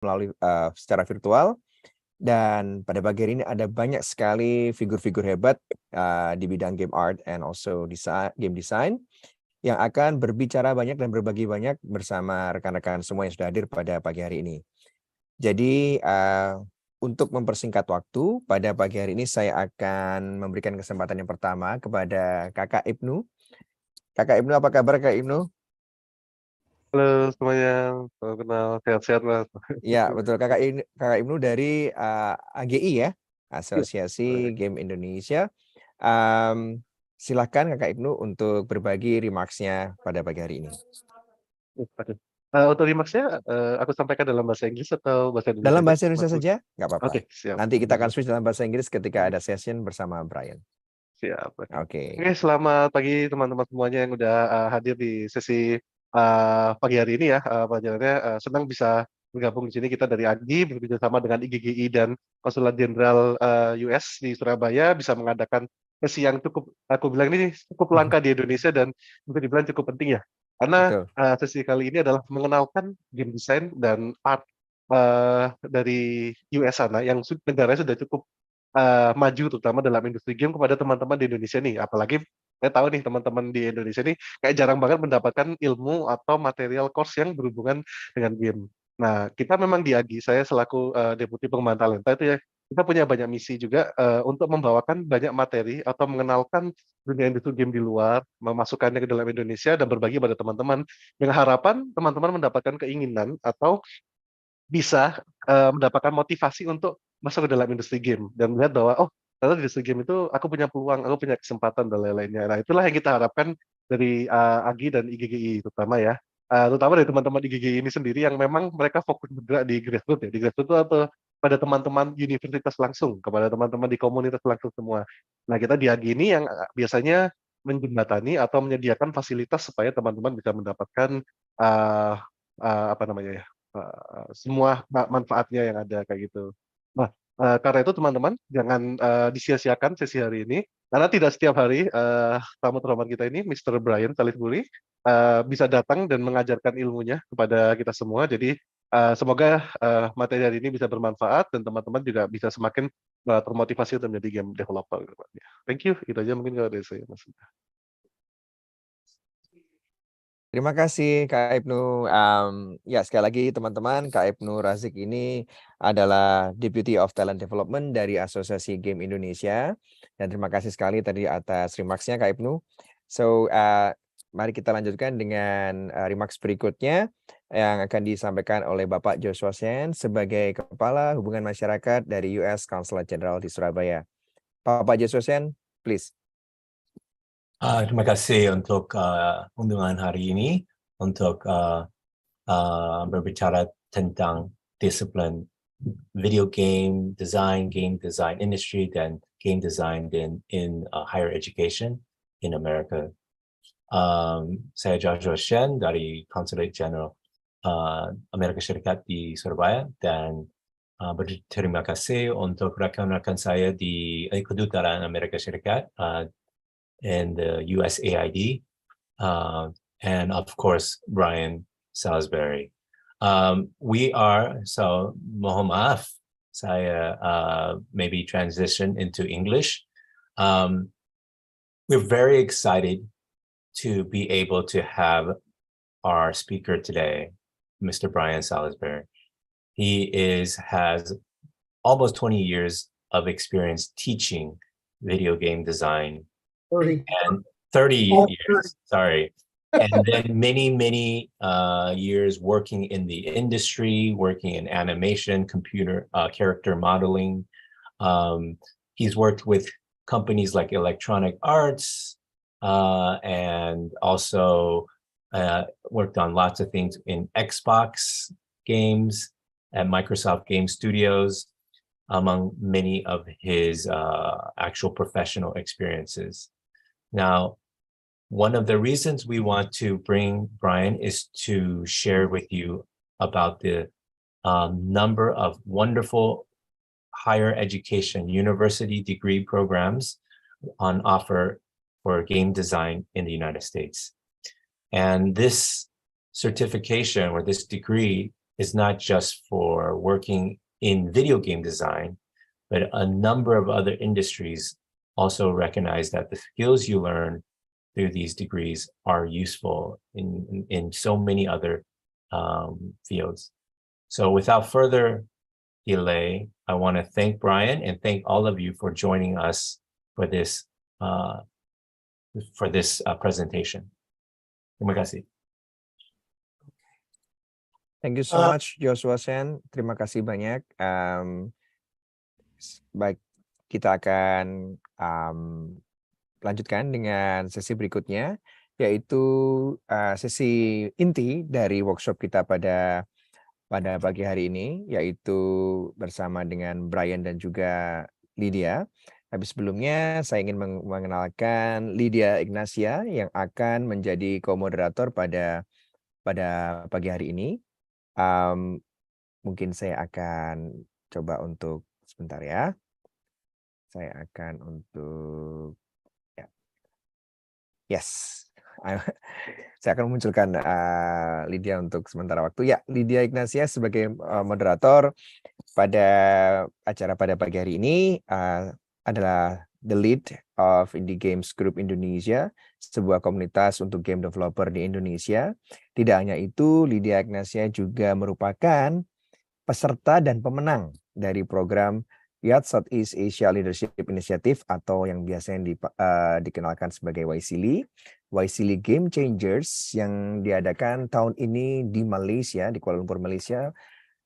melalui secara virtual. Dan pada pagi hari ini ada banyak sekali figur-figur hebat di bidang game art and also game design yang akan berbicara banyak dan berbagi banyak bersama rekan-rekan semua yang sudah hadir pada pagi hari ini. Jadi untuk mempersingkat waktu, pada pagi hari ini saya akan memberikan kesempatan yang pertama kepada Kakak Ibnu. Kakak Ibnu, apa kabar Kak Ibnu? Halo semuanya, salam kenal, sehat-sehat Mas. Ya, betul. Kakak Ibnu dari AGI ya, Iya, Asosiasi Game Indonesia. Silahkan Kakak Ibnu untuk berbagi remarks-nya pada pagi hari ini. Oke. Untuk remarks-nya, aku sampaikan dalam bahasa Inggris atau bahasa Indonesia Dalam aja? bahasa Indonesia saja, nggak apa-apa. Oke, siap. Nanti kita akan switch dalam bahasa Inggris ketika ada session bersama Brian. Siap. Oke, Oke. selamat pagi teman-teman semuanya yang udah hadir di sesi pagi hari ini ya. Pelajarannya senang bisa bergabung di sini. Kita dari AGI bekerjasama dengan IGGI dan Konsulat Jenderal US di Surabaya bisa mengadakan sesi yang cukup, aku bilang ini cukup langka di Indonesia dan bisa dibilang cukup penting ya. Karena Betul. sesi kali ini adalah mengenalkan game design dan art dari US sana yang negaranya sudah cukup maju terutama dalam industri game kepada teman-teman di Indonesia nih. Apalagi saya tahu nih teman-teman di Indonesia nih kayak jarang banget mendapatkan ilmu atau material course yang berhubungan dengan game. Nah, kita memang di AGI, saya selaku Deputi Pengembangan Talenta itu ya, kita punya banyak misi juga untuk membawakan banyak materi atau mengenalkan dunia industri game di luar, memasukkannya ke dalam Indonesia dan berbagi pada teman-teman dengan harapan teman-teman mendapatkan keinginan atau bisa mendapatkan motivasi untuk masuk ke dalam industri game dan melihat bahwa oh ternyata di industri game itu aku punya peluang, aku punya kesempatan dan lain-lainnya. Nah itulah yang kita harapkan dari AGI dan IGGI terutama ya, terutama dari teman-teman IGGI ini sendiri yang memang mereka fokus bergerak di grassroots ya, di grassroots itu atau pada teman-teman universitas langsung, kepada teman-teman di komunitas langsung semua. Nah kita di AGI ini yang biasanya menjembatani atau menyediakan fasilitas supaya teman-teman bisa mendapatkan apa namanya ya, semua manfaatnya yang ada kayak gitu. Nah, karena itu teman-teman jangan disia-siakan sesi hari ini karena tidak setiap hari tamu terhormat kita ini Mr. Brian Salisbury bisa datang dan mengajarkan ilmunya kepada kita semua. Jadi semoga materi hari ini bisa bermanfaat dan teman-teman juga bisa semakin termotivasi untuk menjadi game developer. Thank you. Itu aja mungkin kalau dari saya, Mas. Terima kasih Kak Ibnu. Ya sekali lagi teman-teman, Kak Ibnu Razik ini adalah Deputy of Talent Development dari Asosiasi Game Indonesia. Dan terima kasih sekali tadi atas remarks-nya Kak Ibnu. So mari kita lanjutkan dengan remarks berikutnya yang akan disampaikan oleh Bapak Joshua Shen sebagai Kepala Hubungan Masyarakat dari US Consulate General di Surabaya. Bapak Joshua Shen, please. Terima kasih untuk undangan hari ini untuk berbicara tentang disiplin video game design industry, dan game design in higher education in America. Saya Joshua Shen dari Consulate General Amerika Serikat di Surabaya dan berterima kasih untuk rekan-rekan saya di Kedutaan Amerika Serikat and the USAID, and of course, Brian Salisbury. Mohon maaf, saya maybe transition into English. We're very excited to be able to have our speaker today, Mr. Brian Salisbury. He has almost 20 years of experience teaching video game design. 30. And 30 years, sorry. And then many years working in the industry, working in animation, computer character modeling. He's worked with companies like Electronic Arts, and also worked on lots of things in Xbox games and Microsoft Game Studios, among many of his actual professional experiences. Now, one of the reasons we want to bring Brian is to share with you about the number of wonderful higher education university degree programs on offer for game design in the United States. And this certification or this degree is not just for working in video game design, but a number of other industries also recognize that the skills you learn through these degrees are useful in so many other fields. So without further delay, I want to thank Brian and thank all of you for joining us for this presentation. Terima kasih. Thank you so much, Joshua Sen. Terima kasih banyak. Baik, kita akan lanjutkan dengan sesi berikutnya, yaitu sesi inti dari workshop kita pada pagi hari ini, yaitu bersama dengan Brian dan juga Lydia. Tapi sebelumnya saya ingin mengenalkan Lydia Ignacia yang akan menjadi co-moderator pada pagi hari ini. Mungkin saya akan coba untuk sebentar ya. Saya akan untuk yes. Saya akan memunculkan Lydia untuk sementara waktu. Ya, Lydia Ignacia sebagai moderator pada acara pada pagi hari ini adalah the lead of Indie Games Group Indonesia, sebuah komunitas untuk game developer di Indonesia. Tidak hanya itu, Lydia Ignacia juga merupakan peserta dan pemenang dari program YAT Southeast Asia Leadership Initiative atau yang biasanya dikenalkan sebagai YSILI Game Changers yang diadakan tahun ini di Malaysia, di Kuala Lumpur, Malaysia.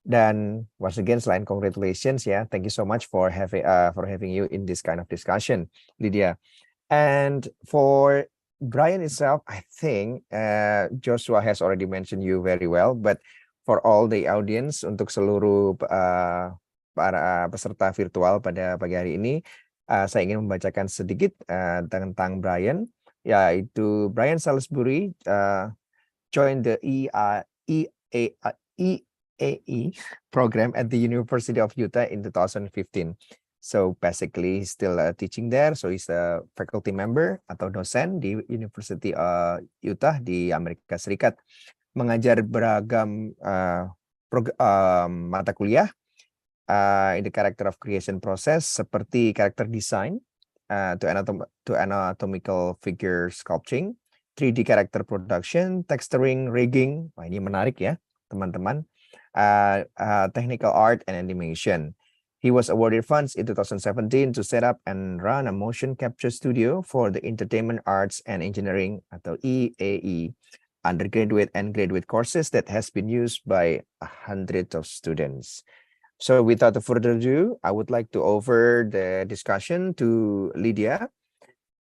Dan once again, selain congratulations ya, thank you so much for having you in this kind of discussion, Lydia. And for Brian itself, I think Joshua has already mentioned you very well, but for all the audience, untuk seluruh para peserta virtual pada pagi hari ini, saya ingin membacakan sedikit tentang Brian, yaitu Brian Salisbury joined the EAE program at the University of Utah in 2015. So basically he's still teaching there, so he's a faculty member atau dosen di University Utah di Amerika Serikat, mengajar beragam mata kuliah in the character of creation process seperti character design to anatomical figure sculpting, 3D character production, texturing, rigging. Wah, ini menarik ya teman-teman. Technical art and animation. He was awarded funds in 2017 to set up and run a motion capture studio for the Entertainment Arts and Engineering atau EAE undergraduate and graduate courses that has been used by hundreds of students. So without further ado, I would like to offer the discussion to Lydia.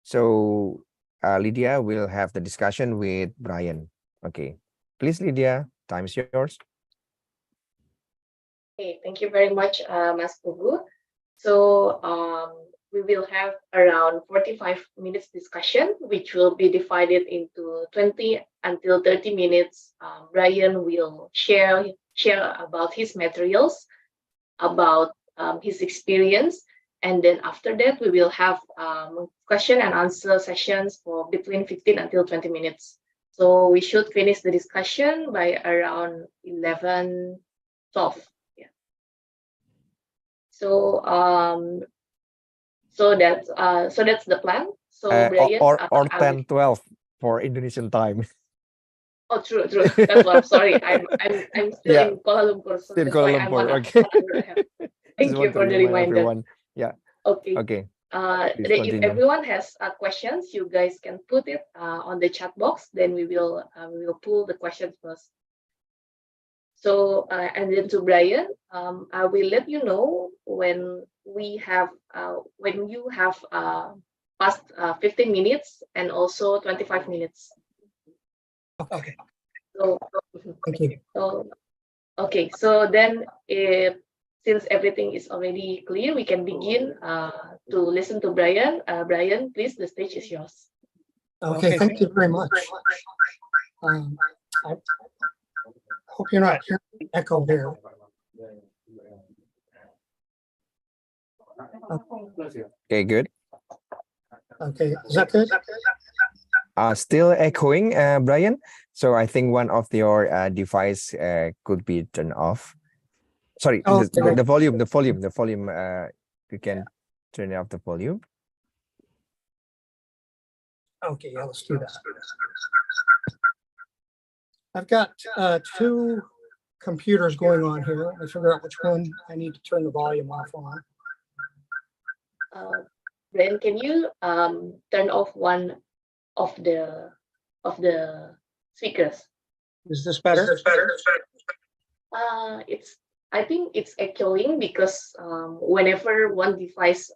So Lydia will have the discussion with Brian. Okay, please Lydia, time is yours. Okay, thank you very much, Mas Pugu. So we will have around 45 minutes discussion, which will be divided into 20 until 30 minutes. Brian will share about his materials, about his experience, and then after that we will have question and answer sessions for between 15 until 20 minutes. So we should finish the discussion by around 11:12. Yeah. So that's the plan. So Brian, or 10:12 for Indonesian time. Oh, true. That's what I'm sorry. I'm still in Kuala Lumpur. So still Kuala Lumpur. Okay. Thank you for the reminder. Everyone. Yeah. Okay. If everyone has questions, you guys can put it on the chat box. Then we will pull the questions first. So and then to Brian, I will let you know when you have past 15 minutes and also 25 minutes. Okay. So thank you. So then since everything is already clear, we can begin to listen to Brian. Brian, please, the stage is yours. Okay, thank you very much. I hope you're not hearing echo here. Okay, good. Okay, is that good? Still echoing, Brian. So I think one of your device could be turned off. Sorry, Oh, the volume. You can turn off the volume. okay, yeah, let's do that. I've got two computers going on here. Let me figure out which one I need to turn the volume off on. Brian, can you turn off one of the speakers? Is this better? I think it's echoing because whenever one device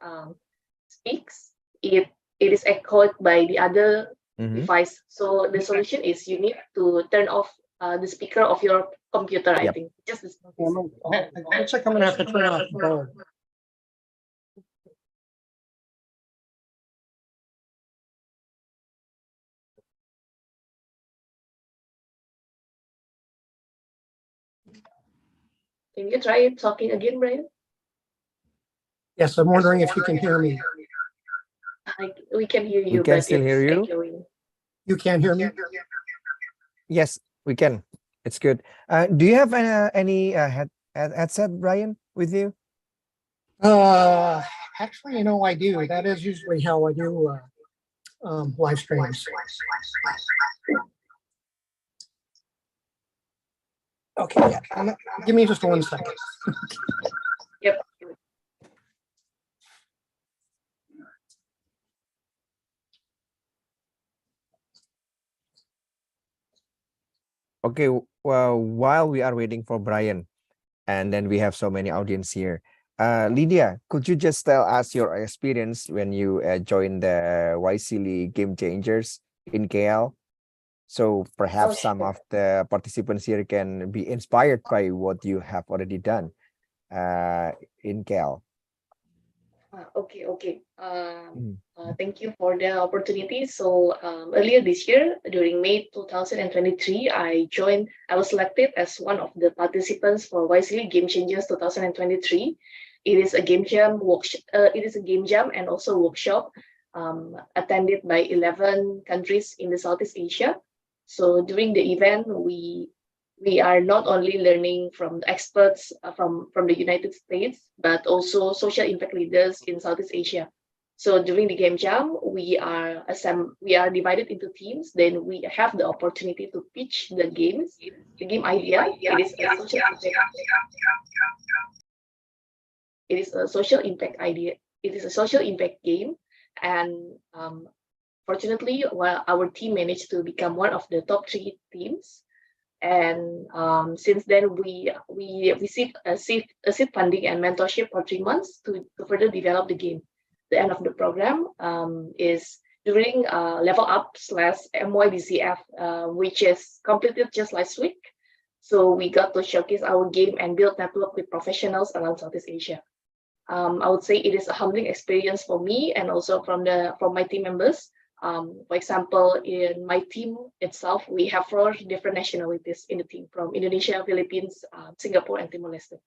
speaks, it is echoed by the other device. So the solution is you need to turn off the speaker of your computer. I think just this. Looks like I'm gonna have to turn off the bulb. Can you try talking again, Brian? Yes, I'm wondering if you can hear me. We can hear you. We can but still hear it's you. Echoing. You can't hear me? Yes, we can. It's good. Do you have any headset, Brian, with you? Actually, I do. That is usually how I do live streams. Okay, yeah. Give me just 1 second. Yep. Okay, well, while we are waiting for Brian, and then we have so many audience here. Lydia, could you just tell us your experience when you joined the YCL Game Changers in KL? So perhaps some of the participants here can be inspired by what you have already done in KL. Okay. Thank you for the opportunity. So earlier this year, during May 2023, I was selected as one of the participants for YCL Game Changers 2023. It is a game jam workshop. It is a game jam and also workshop attended by 11 countries in the Southeast Asia. So during the event, we are not only learning from the experts from the United States, but also social impact leaders in Southeast Asia. So during the game jam, we are divided into teams. Then we have the opportunity to pitch the game idea. It is a social impact idea. It is a social impact game, and fortunately, our team managed to become one of the top 3 teams. And since then, we received a seed funding and mentorship for 3 months to further develop the game. The end of the program is during Level Up/MYBCF, which is completed just last week. So we got to showcase our game and build network with professionals around Southeast Asia. I would say it is a humbling experience for me and also from my team members. For example, in my team itself, we have 4 different nationalities in the team from Indonesia, Philippines, Singapore, and Timor-Leste.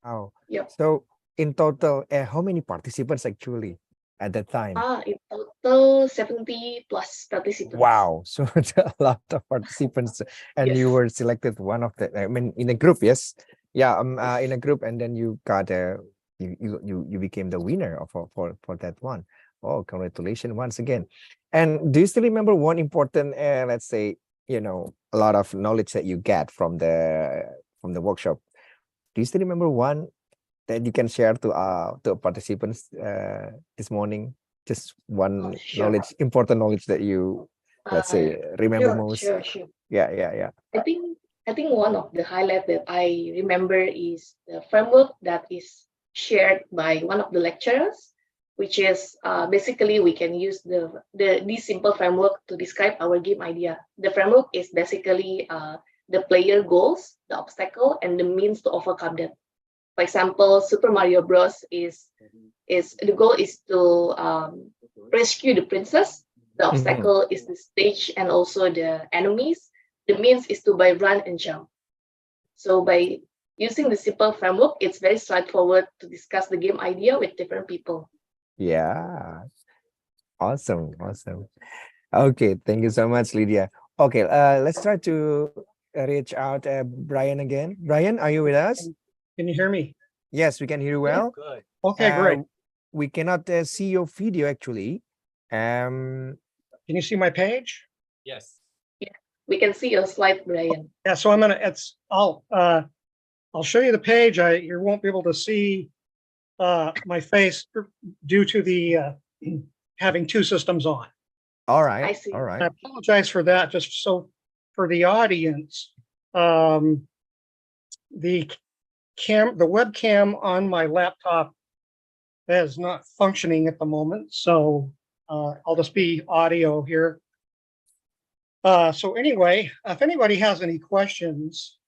Oh, yep. So in total, how many participants actually at that time? In total, 70 plus participants. Wow, so it's a lot of participants, and yes. You were selected one of the. I mean, in a group, yes, yeah, in a group, and then you got you became the winner for that one. Oh, congratulations once again. And do you still remember one important, let's say, a lot of knowledge that you get from the workshop? Do you still remember one that you can share to participants this morning? Just one important knowledge that you, let's say, remember most. Sure. Yeah. I think one of the highlights that I remember is the framework that is shared by one of the lecturers, which is basically we can use this simple framework to describe our game idea. The framework is basically the player goals, the obstacle, and the means to overcome that. For example, Super Mario Bros. is the goal is to rescue the princess. The obstacle is the stage and also the enemies. The means is to run and jump. So by using the simple framework, it's very straightforward to discuss the game idea with different people. Yeah, awesome. Okay, thank you so much, Lydia. Okay, let's try to reach out Brian again. Brian, are you with us? Can you hear me? Yes, we can hear you well. Good. Okay, great. We cannot see your video actually. Um, Can you see my page? Yes. We can see your slide, Brian. Yeah, so I'll show you the page. You won't be able to see my face due to the having two systems on. all I right, see. all I right. apologize for that. Just so for the audience, the webcam on my laptop is not functioning at the moment, so I'll just be audio here. So anyway, if anybody has any questions,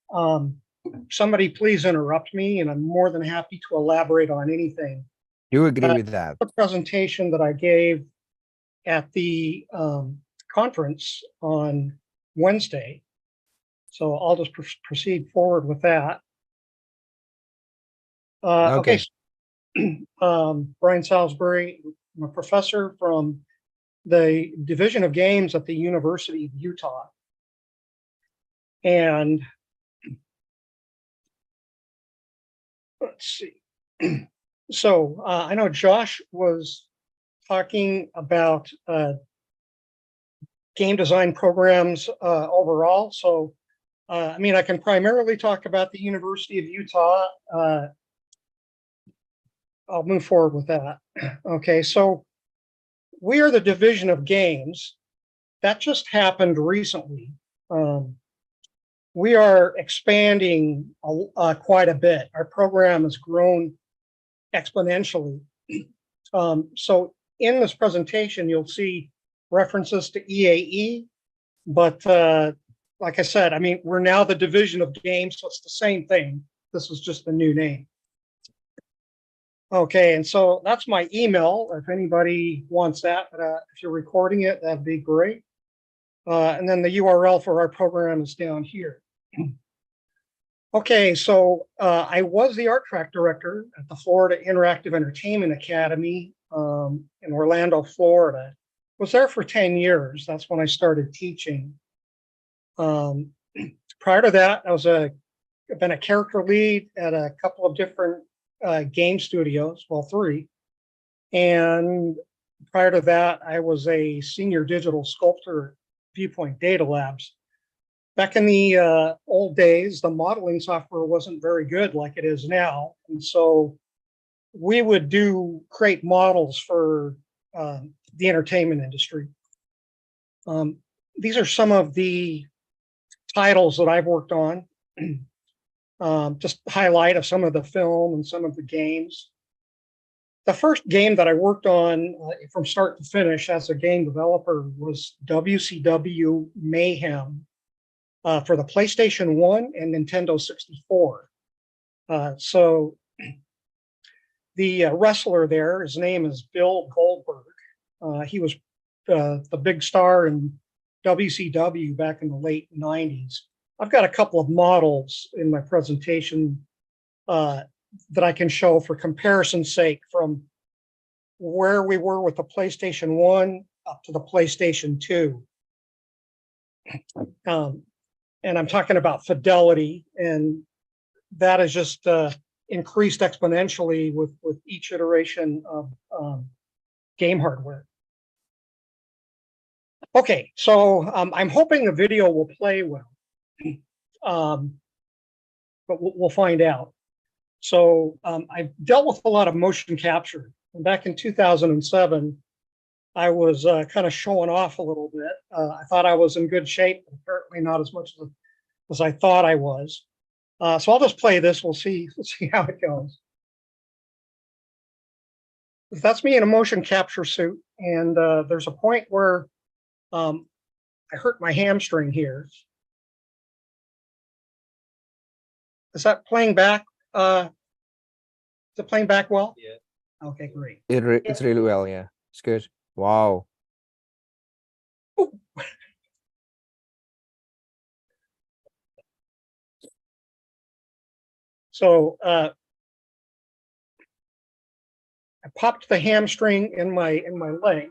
somebody please interrupt me, and I'm more than happy to elaborate on anything. You agree with that? The presentation that I gave at the conference on Wednesday. So I'll just proceed forward with that. Okay. Brian Salisbury, I'm a professor from the Division of Games at the University of Utah. And let's see. So I know Josh was talking about game design programs overall. So, I mean, I can primarily talk about the University of Utah. I'll move forward with that. Okay, so we are the Division of Games. That just happened recently. We are expanding quite a bit. Our program has grown exponentially. So in this presentation, you'll see references to EAE, but like I said, I mean, we're now the Division of Games, so it's the same thing. This is just the new name. Okay, and so that's my email. If anybody wants that, if you're recording it, that'd be great. And then the URL for our program is down here. Okay, so I was the art track director at the Florida Interactive Entertainment Academy in Orlando, Florida. Was there for 10 years. That's when I started teaching. Prior to that, I've been a character lead at a couple of different game studios, well, 3. And prior to that, I was a senior digital sculptor at Viewpoint Data Labs. Back in the old days, the modeling software wasn't very good like it is now. And so we would create models for the entertainment industry. These are some of the titles that I've worked on. Just highlight of some of the film and some of the games. The first game that I worked on from start to finish as a game developer was WCW Mayhem for the PlayStation 1 and Nintendo 64. So the wrestler there, his name is Bill Goldberg. He was the big star in WCW back in the late 90s. I've got a couple of models in my presentation that I can show for comparison's sake from where we were with the PlayStation 1 up to the PlayStation 2. And I'm talking about fidelity, and that has just increased exponentially with each iteration of game hardware. Okay, so I'm hoping the video will play well. But we'll find out. So I've dealt with a lot of motion capture. And back in 2007, I was kind of showing off a little bit. I thought I was in good shape, but apparently not as much as I thought I was. So I'll just play this. We'll see how it goes. That's me in a motion capture suit. And there's a point where I hurt my hamstring here. Is that playing back? Is it playing back well? Yeah. Okay, great. It's really well, yeah. It's good. Wow. So I popped the hamstring in my leg.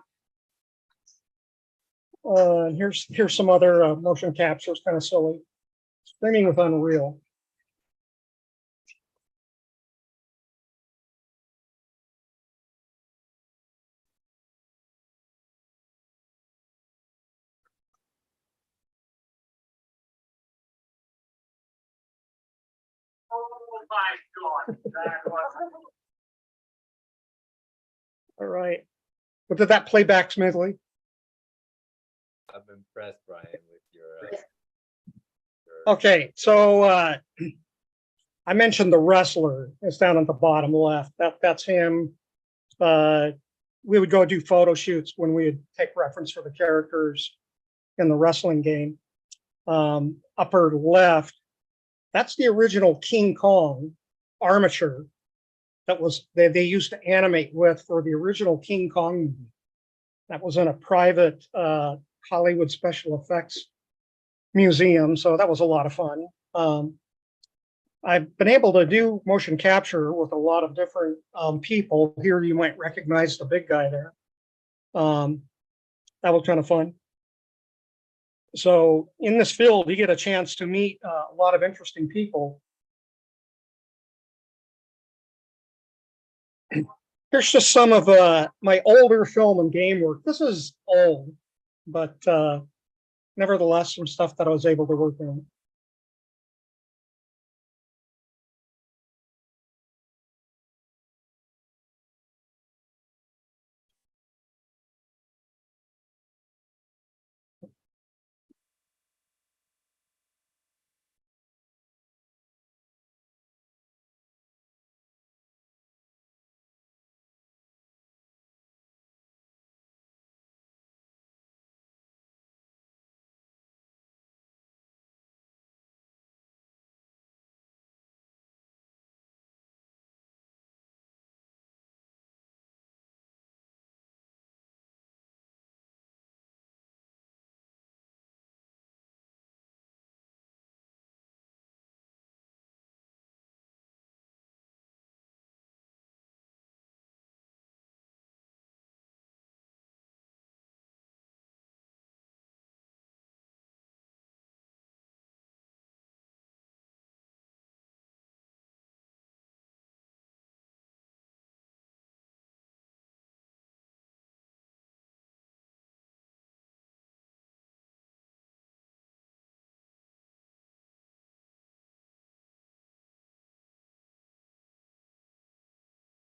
And here's some other motion capture. It's kind of silly. Streaming with Unreal. Oh my God, that was All right. But did that play back smoothly? I'm impressed, Brian, with your Okay, so I mentioned the wrestler. It's down at the bottom left. That's him. We would go do photo shoots when we would take reference for the characters in the wrestling game. Upper left, that's the original King Kong armature that was they used to animate with for the original King Kong movie. That was in a private Hollywood special effects museum, so that was a lot of fun. I've been able to do motion capture with a lot of different people. Here you might recognize the big guy there. That was kind of fun. So in this field, you get a chance to meet a lot of interesting people. Here's just some of my older film and game work. This is old, but nevertheless, some stuff that I was able to work on.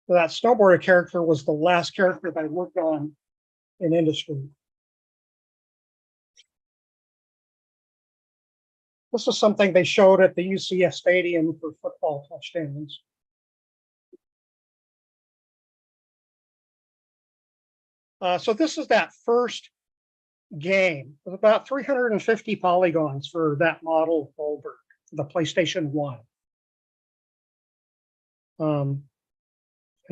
That snowboarder character was the last character that I worked on in industry. This is something they showed at the UCF Stadium for football touchdowns. So this is that first game with about 350 polygons for that model of Goldberg, the PlayStation 1.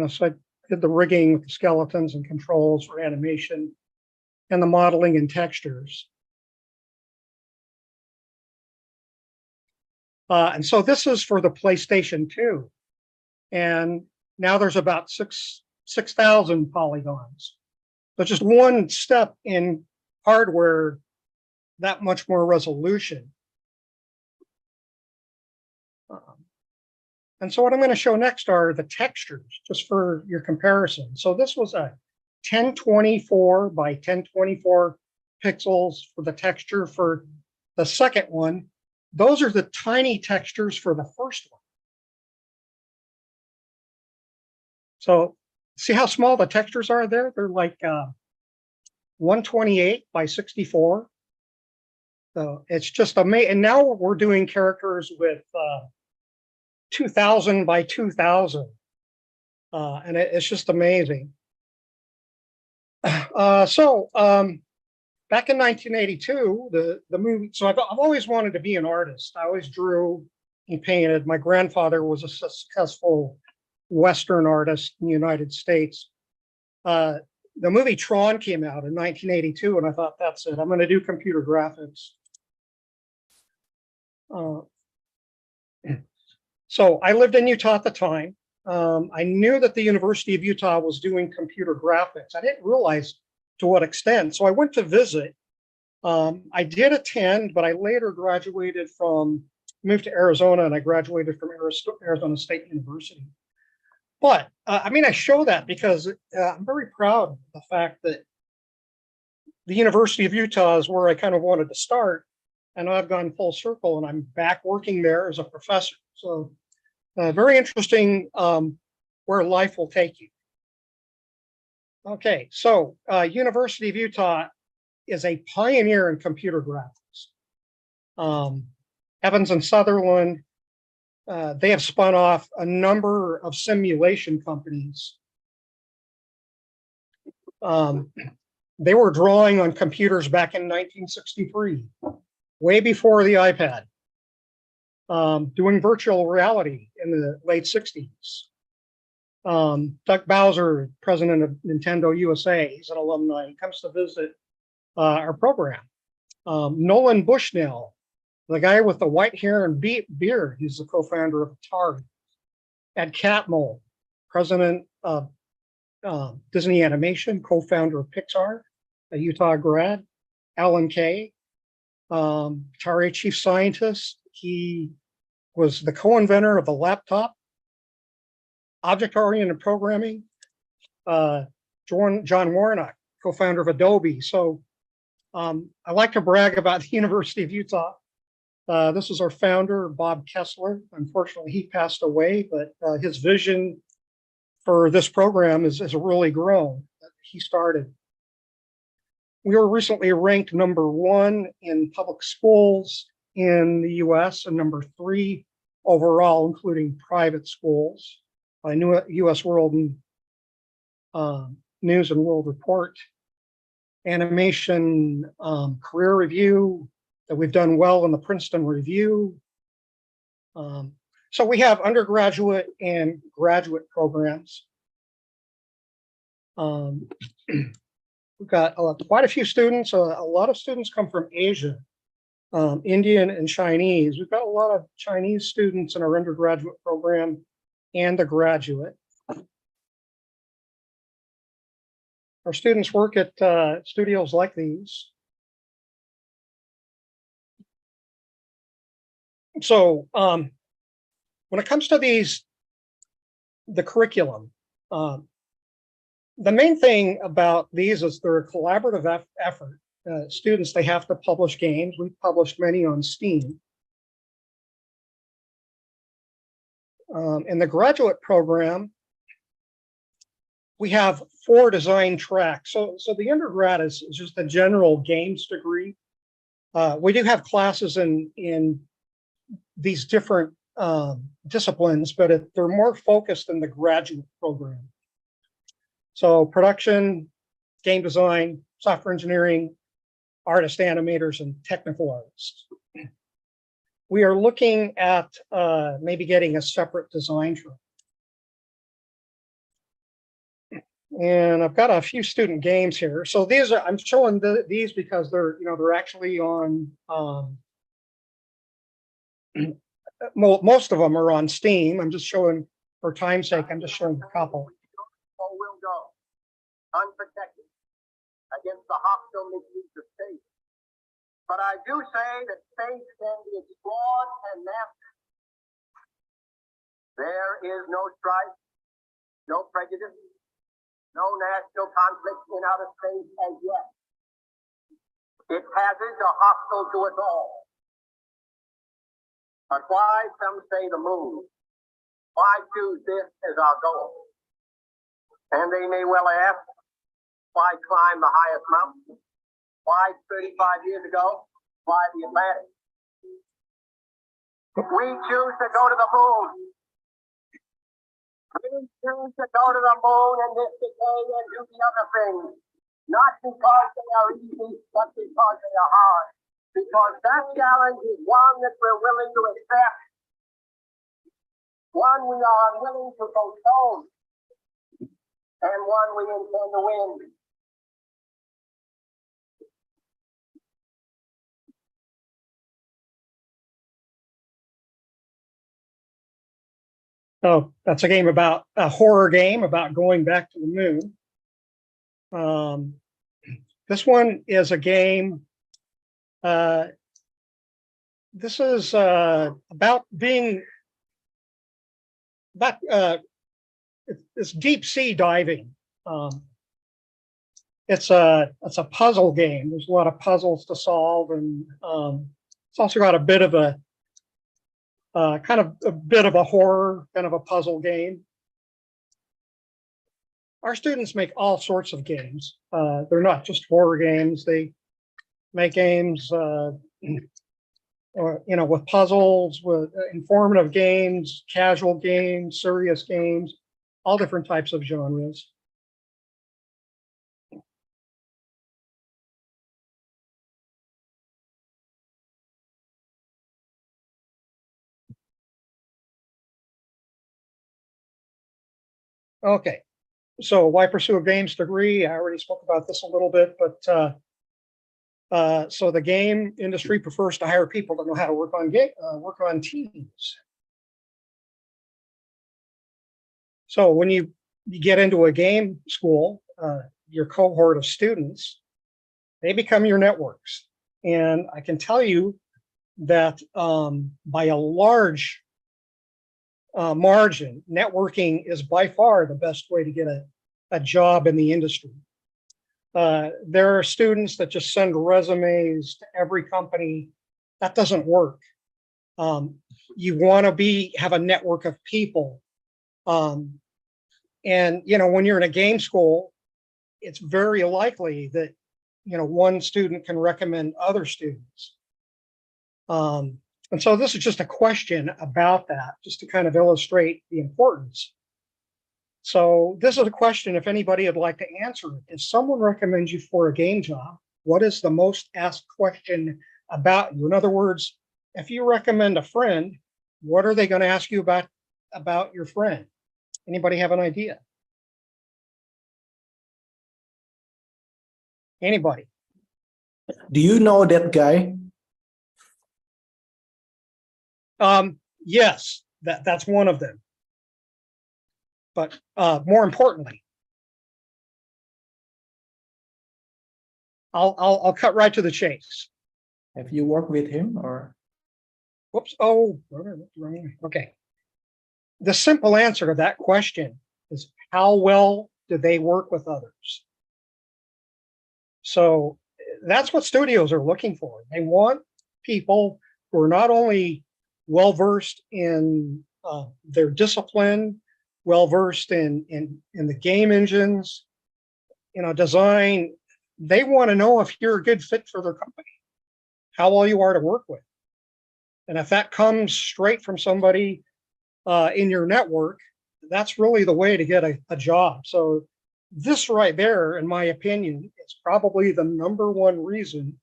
So I did the rigging with the skeletons and controls for animation and the modeling and textures. And so this is for the PlayStation 2. And now there's about 6,000 polygons. So just one step in hardware, that much more resolution. And so what I'm going to show next are the textures, just for your comparison. So this was a 1024 by 1024 pixels for the texture for the second one. Those are the tiny textures for the first one. So see how small the textures are there? They're like 128 by 64. So it's just amazing. And now we're doing characters with 2000 by 2000. And it's just amazing. Back in 1982, the movie, so I've always wanted to be an artist. I always drew and painted. My grandfather was a successful Western artist in the United States. The movie Tron came out in 1982, and I thought, that's it. I'm going to do computer graphics. So I lived in Utah at the time. I knew that the University of Utah was doing computer graphics. I didn't realize to what extent. So I went to visit, I did attend, but I later moved to Arizona, and I graduated from Arizona State University. But I mean, I show that because I'm very proud of the fact that the University of Utah is where I kind of wanted to start, and I've gone full circle, and I'm back working there as a professor. So very interesting where life will take you. Okay, so University of Utah is a pioneer in computer graphics. Evans and Sutherland, they have spun off a number of simulation companies. They were drawing on computers back in 1963, way before the iPad, doing virtual reality in the late 60s. Doug Bowser, president of Nintendo USA, he's an alumni. He comes to visit our program. Nolan Bushnell, the guy with the white hair and beard, he's the co-founder of Atari. Ed Catmull, president of Disney Animation, co-founder of Pixar, a Utah grad. Alan Kay, Atari chief scientist. He was the co-inventor of the laptop, object-oriented programming. John Warnock, co-founder of Adobe. So I like to brag about the University of Utah. This is our founder, Bob Kessler. Unfortunately, he passed away, but his vision for this program has really grown. He started. We were recently ranked #1 in public schools in the US and #3 overall, including private schools. I knew US World News and World Report. Animation career review, that we've done well in the Princeton Review. So we have undergraduate and graduate programs. We've got quite a few students. A lot of students come from Asia, Indian and Chinese. We've got a lot of Chinese students in our undergraduate program and the graduate. Our students work at studios like these. So when it comes to the curriculum, the main thing about these is they're a collaborative effort. Students, they have to publish games. We've published many on Steam. In the graduate program, we have 4 design tracks. So the undergrad is just a general games degree. We do have classes in these different disciplines, but they're more focused in the graduate program. So production, game design, software engineering, artist animators, and technical artists. We are looking at maybe getting a separate design track. And I've got a few student games here. So these I'm showing these because they're actually on. Most of them are on Steam. I'm just showing, for time's sake, I'm just showing a couple. Will go unprotected against the hostile misuse of space. But I do say that space can be explored and mastered. There is no strife, no prejudice, no national conflict in outer space as yet. Its hazards are hostile to us all. But why, some say, the moon? Why choose this as our goal? And they may well ask, why climb the highest mountain? Why 35 years ago? Why the Atlantic? We choose to go to the moon. We choose to go to the moon in this decade and do the other things. Not because they are easy, but because they are hard. Because that challenge is one that we're willing to accept. One we are unwilling to postpone. And one we intend to win. Oh, that's a game about a horror game about going back to the moon. This one is a game This is about it's deep sea diving. It's a puzzle game. There's a lot of puzzles to solve, and it's also got a bit of a horror, kind of a puzzle game. Our students make all sorts of games. They're not just horror games. They make games, with puzzles, with informative games, casual games, serious games, all different types of genres. Okay, so why pursue a games degree? I already spoke about this a little bit, but so the game industry prefers to hire people that know how to work on teams. So when you get into a game school, your cohort of students, they become your networks. And I can tell you that by a large margin, networking is by far the best way to get a job in the industry. There are students that just send resumes to every company. That doesn't work. You want to have a network of people. And when you're in a game school, it's very likely that one student can recommend other students. And so this is just a question about that, just to kind of illustrate the importance. So this is a question, if anybody would like to answer it. If someone recommends you for a game job, what is the most asked question about you? In other words, if you recommend a friend, what are they going to ask you about your friend? Anybody have an idea? Anybody? Do you know that guy? Yes, that's one of them. But more importantly, I'll cut right to the chase. Have you worked with him or? Whoops. Oh, okay. The simple answer to that question is, how well do they work with others? So that's what studios are looking for. They want people who are not only well-versed in their discipline, well-versed in the game engines, design. They want to know if you're a good fit for their company, how well you are to work with. And if that comes straight from somebody in your network, that's really the way to get a job. So this right there, in my opinion, is probably the #1 reason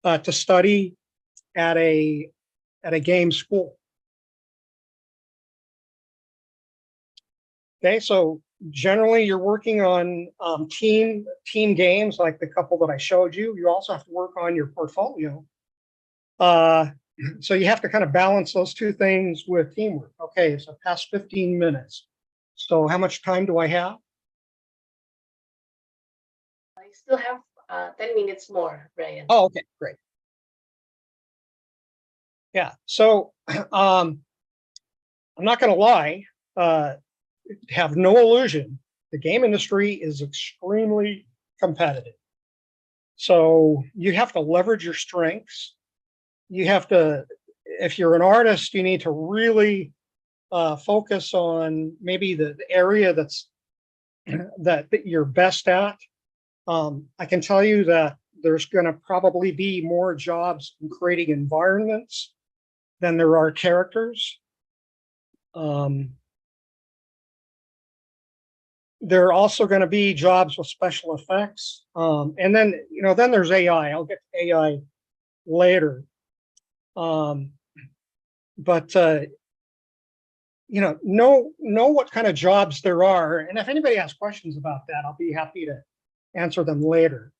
to study at a game school. Okay, so generally you're working on team games like the couple that I showed you. You also have to work on your portfolio. So you have to kind of balance those two things with teamwork. Okay, so past 15 minutes. So how much time do I have? I still have 10 minutes more, Brian. Oh, okay, great. Yeah, so I'm not going to lie, have no illusion. The game industry is extremely competitive. So you have to leverage your strengths. You have to, if you're an artist, you need to really focus on maybe the area that you're best at. I can tell you that there's going to probably be more jobs in creating environments than there are characters. There are also going to be jobs with special effects. And then, then there's AI. I'll get to AI later. But know what kind of jobs there are. And if anybody has questions about that, I'll be happy to answer them later.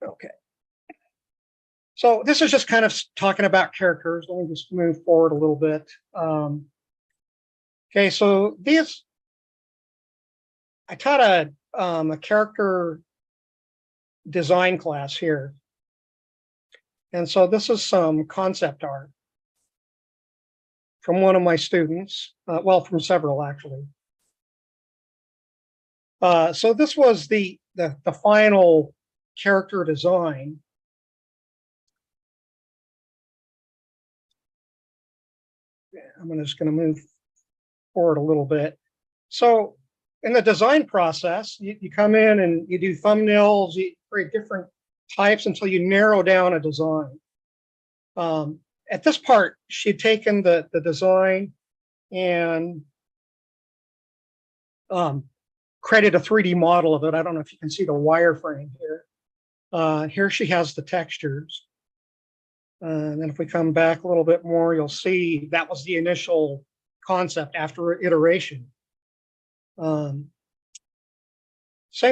Okay. So this is just kind of talking about characters. Let me just move forward a little bit. Okay, so I taught a character design class here. And so this is some concept art from one of my students, well, from several actually. So this was the final character design. I'm just going to move forward a little bit. So in the design process, you come in and you do thumbnails, you create different types until you narrow down a design. At this part, she'd taken the design and created a 3D model of it. I don't know if you can see the wireframe here. Here she has the textures. And then if we come back a little bit more, you'll see that was the initial concept after iteration. Same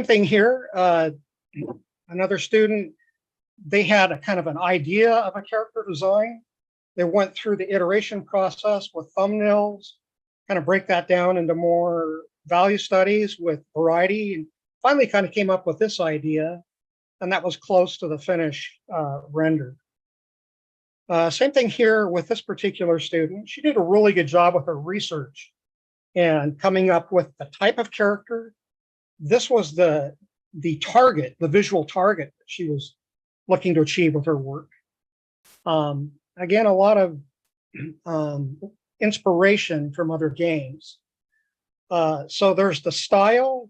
thing here. Another student, they had a kind of an idea of a character design. They went through the iteration process with thumbnails, kind of break that down into more value studies with variety, and finally kind of came up with this idea, and that was close to the finished render. Same thing here with this particular student. She did a really good job with her research and coming up with the type of character. This was the target, the visual target that she was looking to achieve with her work. Again, a lot of inspiration from other games. So there's the style.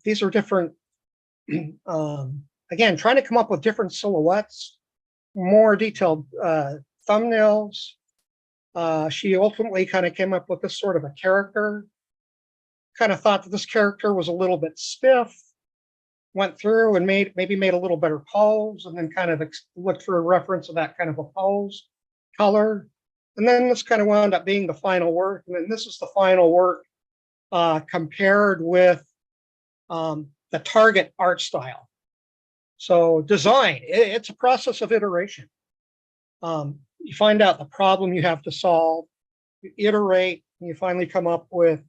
These are different, again, trying to come up with different silhouettes, more detailed thumbnails. She ultimately kind of came up with this sort of a character, kind of thought that this character was a little bit stiff, went through and maybe made a little better pose, and then kind of looked for a reference of that kind of a pose, color. And then this kind of wound up being the final work. And then this is the final work compared with the target art style. So design, it's a process of iteration. You find out the problem you have to solve, you iterate, and you finally come up with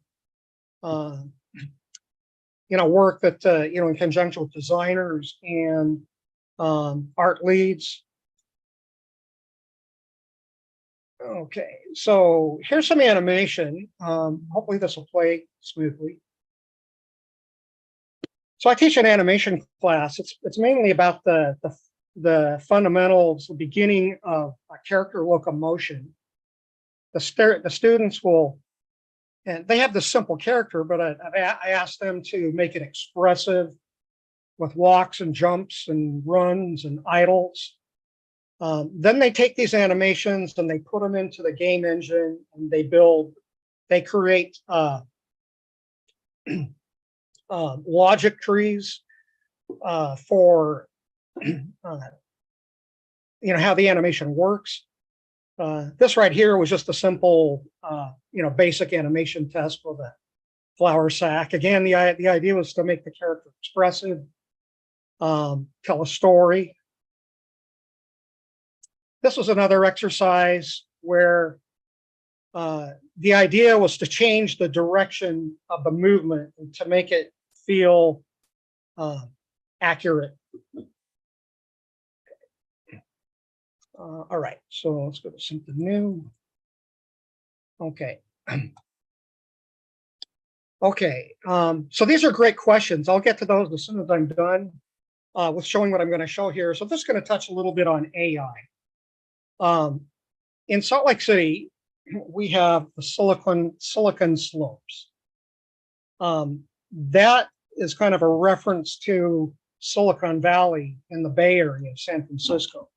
work that in conjunction with designers and art leads. Okay, so here's some animation. Hopefully this will play smoothly. So I teach an animation class. It's mainly about the fundamentals, the beginning of a character locomotion. The students will, and they have this simple character, but I asked them to make it expressive with walks and jumps and runs and idles. Then they take these animations and they put them into the game engine and they create logic trees for how the animation works. This right here was just a simple basic animation test with a flour sack. Again, the idea was to make the character expressive, tell a story. This was another exercise where the idea was to change the direction of the movement and to make it feel accurate. All right, so let's go to something new. Okay. Okay, so these are great questions. I'll get to those as soon as I'm done with showing what I'm going to show here. So this is going to touch a little bit on AI. In Salt Lake City, we have the Silicon Slopes. That is kind of a reference to Silicon Valley in the Bay Area of San Francisco.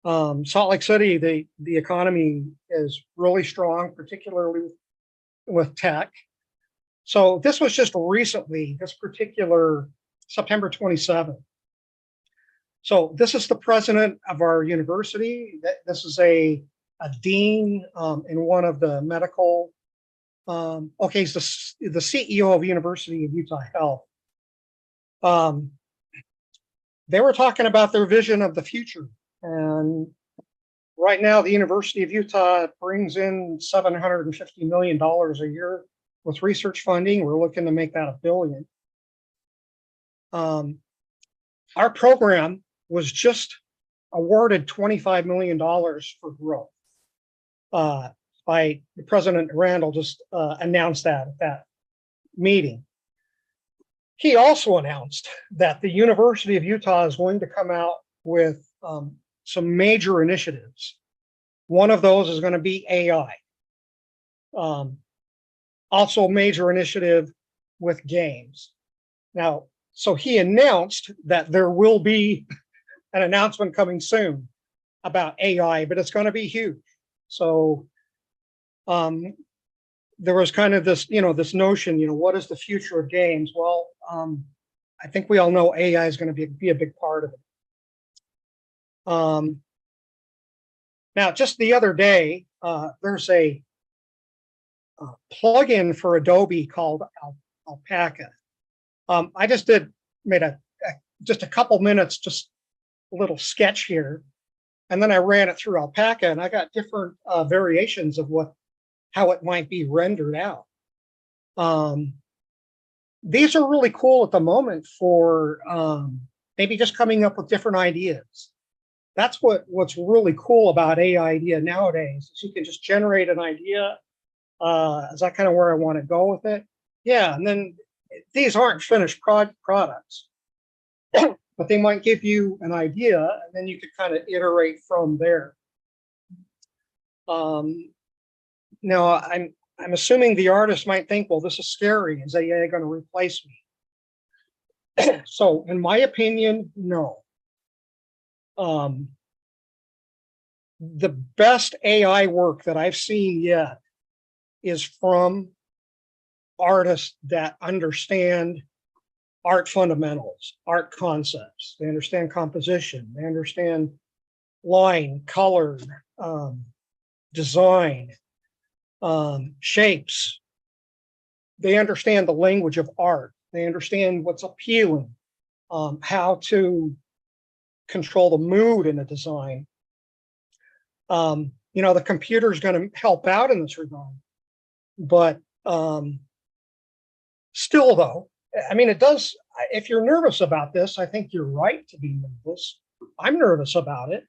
Salt Lake City, the economy is really strong, particularly with tech. So this was just recently, this particular September 27th. So this is the president of our university. This is a dean in one of the medical. Okay, he's the CEO of University of Utah Health. They were talking about their vision of the future. And right now, the University of Utah brings in $750 million a year with research funding. We're looking to make that $1 billion. our program was just awarded $25 million for growth. By President Randall just announced that at that meeting. He also announced that the University of Utah is going to come out with some major initiatives. One of those is going to be AI. Also a major initiative with games. Now, so he announced that there will be an announcement coming soon about AI, but it's going to be huge. So there was kind of this, this notion, what is the future of games? Well, I think we all know AI is going to be a big part of it. Now, just the other day, there's a plugin for Adobe called Alpaca. I just made just a couple minutes, just a little sketch here, and then I ran it through Alpaca, and I got different variations of how it might be rendered out. These are really cool at the moment for maybe just coming up with different ideas. That's what's really cool about AI idea nowadays, is you can just generate an idea. Is that kind of where I want to go with it? Yeah, and then these aren't finished products, but they might give you an idea, and then you could kind of iterate from there. Now, I'm assuming the artist might think, well, this is scary. Is AI going to replace me? So, in my opinion, no. The best AI work that I've seen yet is from artists that understand art fundamentals, art concepts. They understand composition. They understand line, color, design, shapes. They understand the language of art. They understand what's appealing, how to control the mood in a design. The computer is going to help out in this regard, but still, though, I mean, it does. If you're nervous about this, I think you're right to be nervous. I'm nervous about it,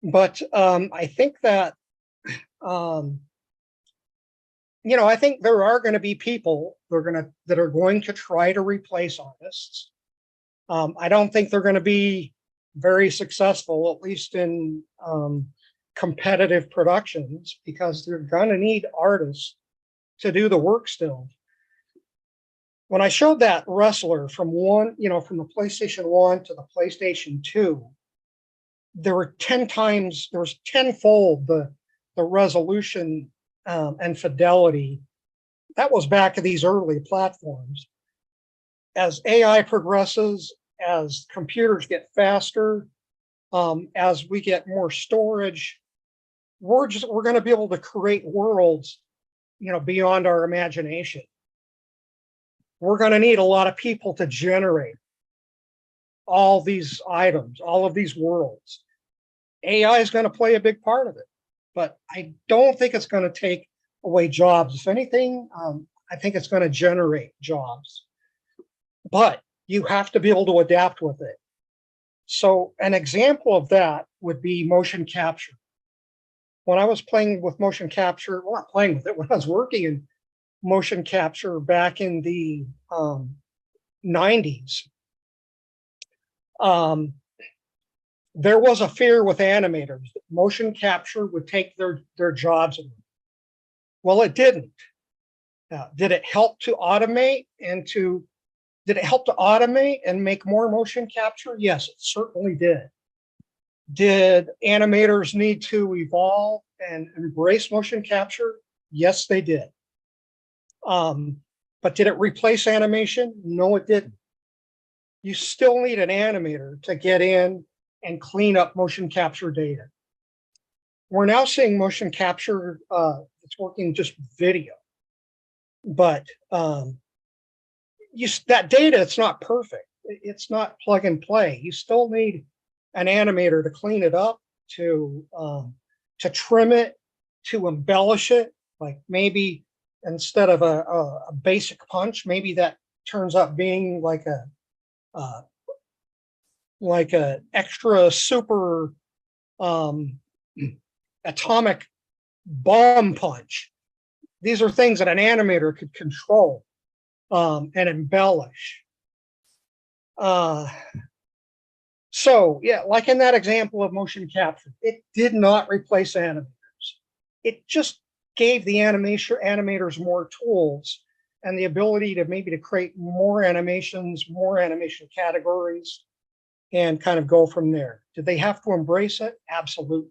but I think that I think there are going to be people that are going to try to replace artists. I don't think they're going to be very successful, at least in competitive productions, because they're going to need artists to do the work still. When I showed that wrestler from the PlayStation 1 to the PlayStation 2, there was tenfold the resolution and fidelity. That was back to these early platforms. As AI progresses, as computers get faster, as we get more storage, we're going to be able to create worlds, beyond our imagination. We're going to need a lot of people to generate all these items, all of these worlds. AI is going to play a big part of it, but I don't think it's going to take away jobs. If anything, I think it's going to generate jobs, but you have to be able to adapt with it. So an example of that would be motion capture. When I was playing with motion capture, well, not playing with it, when I was working in motion capture back in the 90s, there was a fear with animators that motion capture would take their jobs away. Well, it didn't. Did it help to automate and make more motion capture? Yes, it certainly did. Did animators need to evolve and embrace motion capture? Yes, they did. But did it replace animation? No, it didn't. You still need an animator to get in and clean up motion capture data. We're now seeing motion capture it's working just video, but that data, it's not perfect. It's not plug and play. You still need an animator to clean it up, to trim it, to embellish it. Like maybe instead of a basic punch, maybe that turns out being like a like a extra super atomic bomb punch. These are things that an animator could control and embellish. So yeah, like in that example of motion capture, it did not replace animators. It just gave the animators more tools and the ability to maybe to create more animations, more animation categories, and kind of go from there. Did they have to embrace it? Absolutely.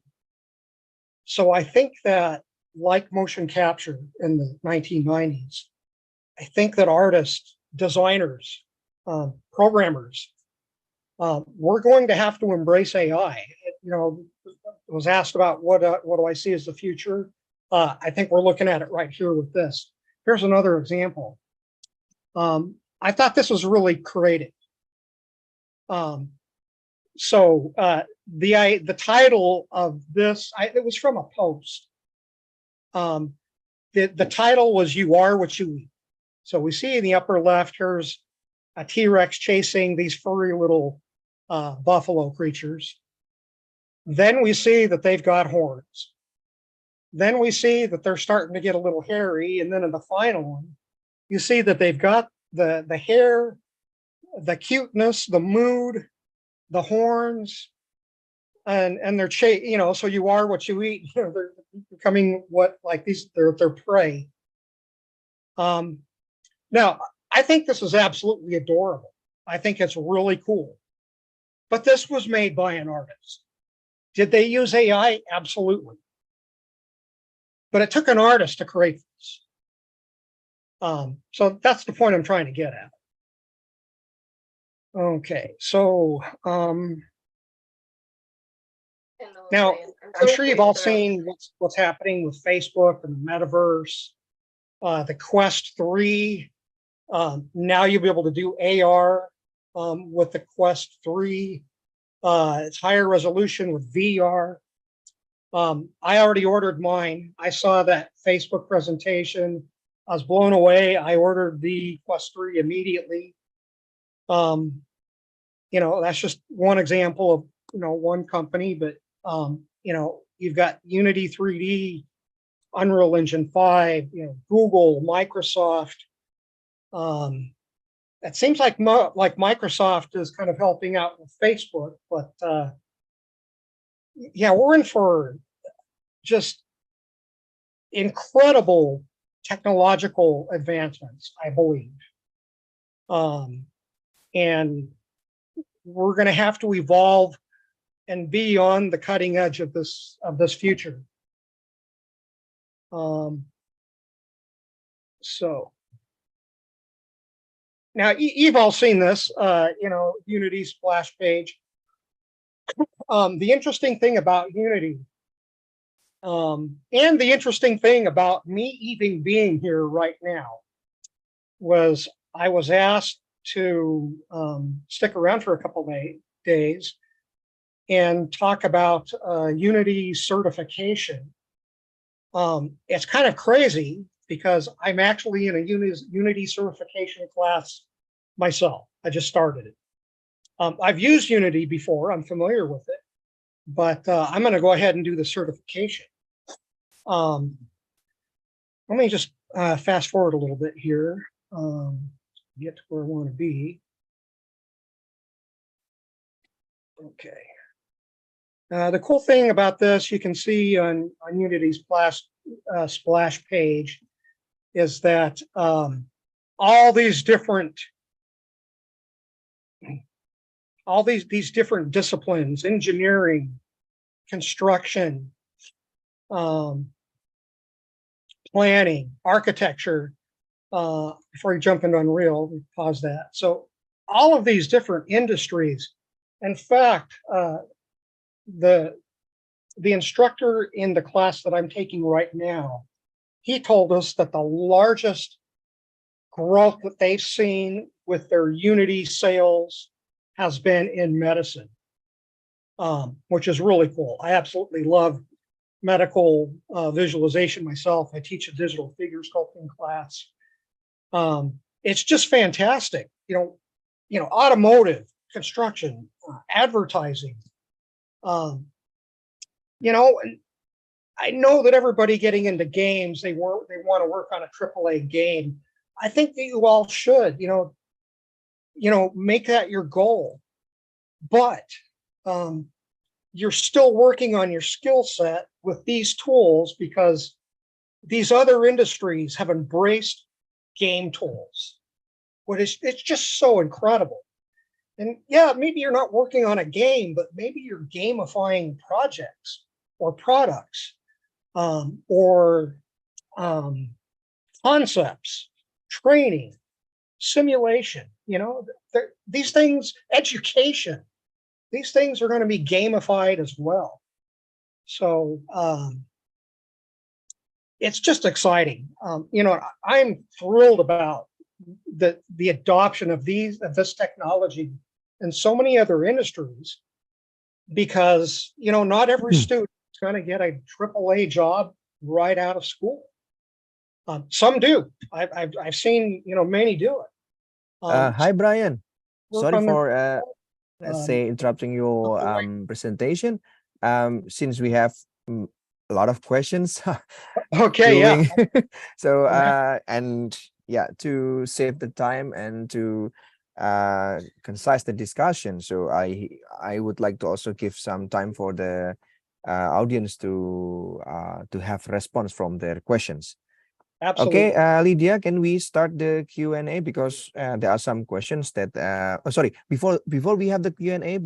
So I think that, like motion capture in the 1990s, I think that artists, designers, programmers, we're going to have to embrace AI. You know, I was asked about what do I see as the future. I think we're looking at it right here with this. Here's another example. I thought this was really creative. So the title of this, it was from a post. The title was "You Are What You Eat." So we see in the upper left, here's a T-Rex chasing these furry little buffalo creatures. Then we see that they've got horns. Then we see that they're starting to get a little hairy. And then in the final one, you see that they've got the hair, the cuteness, the mood, the horns, and they're so you are what you eat. You know, they're becoming they're prey. Now, I think this is absolutely adorable. I think it's really cool. But this was made by an artist. Did they use AI? Absolutely. But it took an artist to create this. So that's the point I'm trying to get at. Okay, so now I'm sure you've all seen what's happening with Facebook and the metaverse, the Quest 3. Now you'll be able to do AR with the Quest 3. It's higher resolution with VR. I already ordered mine. I saw that Facebook presentation. I was blown away. I ordered the Quest 3 immediately. You know, that's just one example of, one company, but, you've got Unity 3D, Unreal Engine 5, Google, Microsoft. It seems like Microsoft is kind of helping out with Facebook, but yeah, we're in for just incredible technological advancements, I believe. And we're going to have to evolve and be on the cutting edge of this future. So now you've all seen this, Unity splash page. The interesting thing about Unity, and the interesting thing about me even being here right now, was I was asked to stick around for a couple of days and talk about Unity certification. It's kind of crazy because I'm actually in a Unity certification class myself. I just started it. I've used Unity before. I'm familiar with it, but I'm going to go ahead and do the certification. Let me just fast forward a little bit here. Get to where I want to be. Okay. The cool thing about this, you can see on Unity's splash page, is that all these different disciplines, engineering, construction, planning, architecture. Before you jump into Unreal, we pause that. So all of these different industries. In fact, the instructor in the class that I'm taking right now, he told us that the largest growth that they've seen with their Unity sales has been in medicine, which is really cool. I absolutely love medical visualization myself. I teach a digital figure sculpting class. It's just fantastic. Automotive, construction, advertising. You know, and I know that everybody getting into games, they want to work on a AAA game. I think that you all should, make that your goal. But you're still working on your skill set with these tools because these other industries have embraced game tools. It's just so incredible. And yeah, maybe you're not working on a game, but maybe you're gamifying projects or products or concepts, training, simulation, these things, education, these things are going to be gamified as well. So it's just exciting. I'm thrilled about the adoption of this technology in so many other industries because, not every student is going to get a AAA job right out of school. Some do. I've seen, many do it. Hi, Brian. Sorry for interrupting your right. presentation. Since we have a lot of questions. Okay, yeah. So and yeah, to save the time and to concise the discussion, so I would like to also give some time for the audience to have response from their questions. Absolutely. Okay, Lydia, can we start the Q&A because there are some questions that sorry, before we have the Q&A,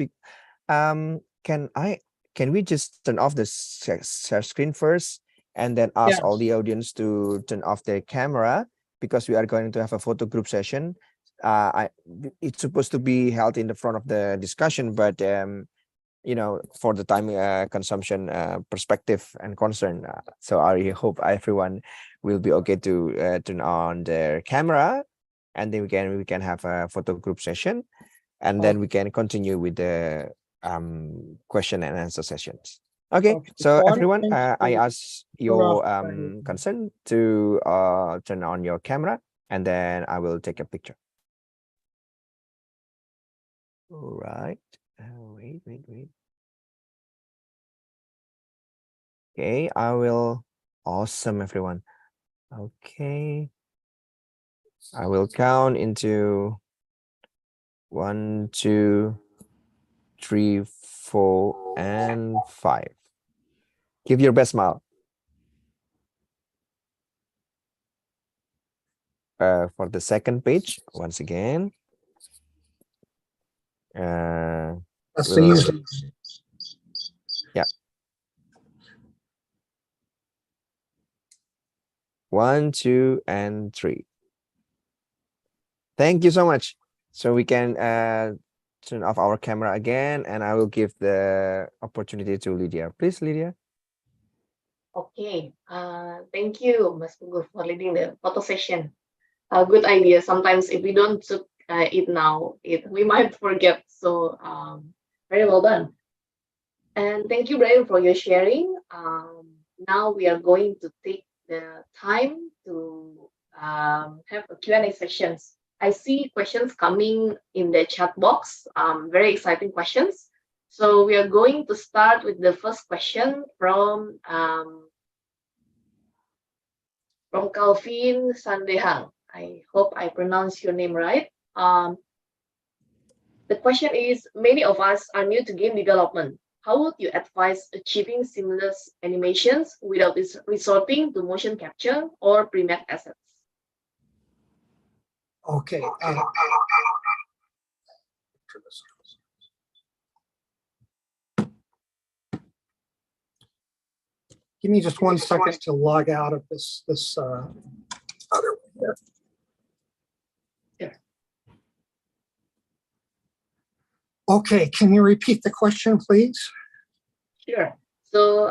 can we just turn off the share screen first and then ask all the audience to turn off their camera because we are going to have a photo group session. It's supposed to be held in the front of the discussion, but for the time consumption perspective and concern. So I hope everyone will be okay to turn on their camera, and then we can have a photo group session, and then we can continue with the question and answer sessions. Okay, so everyone, I ask your consent to turn on your camera, and then I will take a picture. All right. Wait. Okay, I will. Awesome, everyone. Okay. I will count into 1, 2, 3, 4, and 5. Give your best smile. For the second page, once again. Yeah. 1, 2, and 3. Thank you so much. So we can turn off our camera again, and I will give the opportunity to Lydia. Please, Lydia. Okay. Thank you, Mas Pugu, for leading the photo session. A good idea. Sometimes if we don't took it now, we might forget. So very well done. And thank you, Brian, for your sharing. Now we are going to take the time to have a Q&A sessions. I see questions coming in the chat box, very exciting questions. So we are going to start with the first question from Calvin Sandehang. I hope I pronounced your name right. The question is, many of us are new to game development. How would you advise achieving seamless animations without resorting to motion capture or pre-made assets? Okay. Give me just 1 second to log out of this other one here. Yeah. Okay, can you repeat the question, please? Sure. So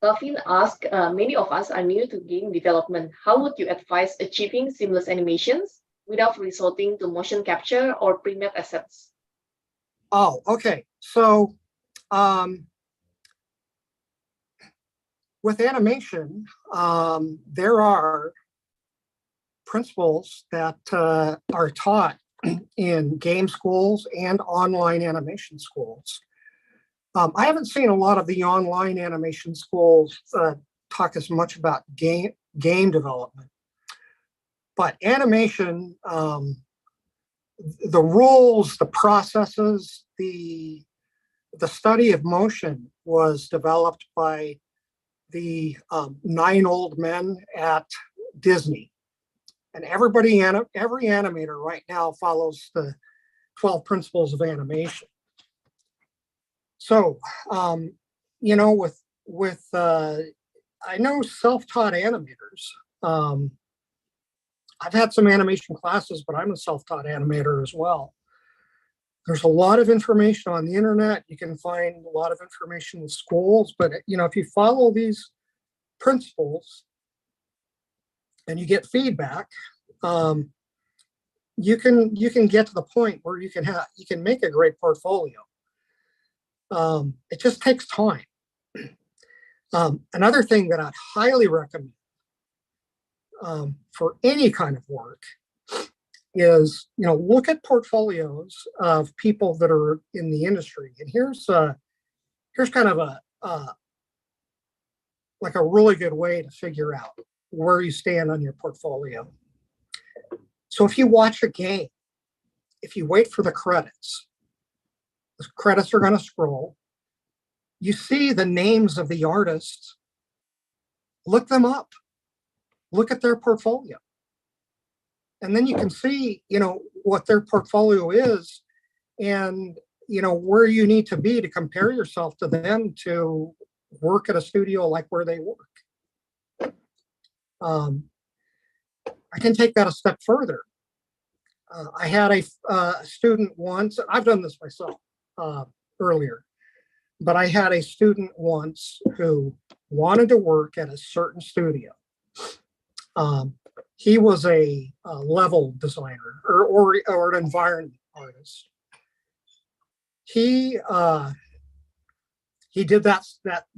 Calvin asked, many of us are new to game development. How would you advise achieving seamless animations without resorting to motion capture or pre-made assets? Oh, okay. So with animation, there are principles that are taught in game schools and online animation schools. I haven't seen a lot of the online animation schools talk as much about game development, but animation, the rules, the processes, the study of motion was developed by the 9 old men at Disney. And every animator right now follows the 12 principles of animation. So, you know, with I know self-taught animators. I've had some animation classes, but I'm a self-taught animator as well. There's a lot of information on the internet. You can find a lot of information in schools, but you know, if you follow these principles and you get feedback, you can get to the point where you can make a great portfolio. It just takes time. Another thing that I'd highly recommend for any kind of work is, you know, look at portfolios of people that are in the industry. And here's kind of like a really good way to figure out where you stand on your portfolio. So if you watch a game, if you wait for the credits are going to scroll. You see the names of the artists, look them up, look at their portfolio. And then you can see, you know, what their portfolio is and, you know, where you need to be to compare yourself to them to work at a studio like where they work. I can take that a step further. I had a student once, I've done this myself earlier, but I had a student once who wanted to work at a certain studio. He was a level designer or an environment artist. He did that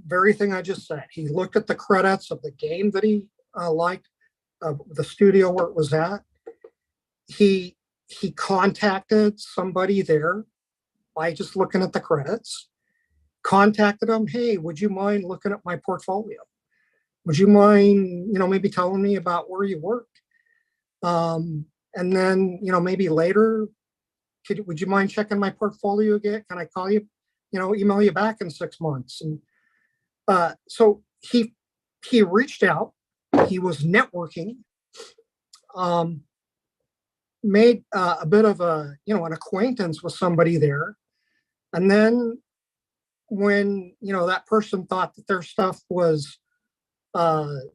very thing I just said. He looked at the credits of the game that he liked, the studio where it was at. He contacted somebody there by just looking at the credits. Contacted them. Hey, would you mind looking at my portfolio? Would you mind, you know, maybe telling me about where you work? And then, you know, maybe later, would you mind checking my portfolio again? Can I call you, you know, email you back in 6 months? And so he reached out. He was networking, made a bit of an acquaintance with somebody there. And then when, you know, that person thought that their stuff was that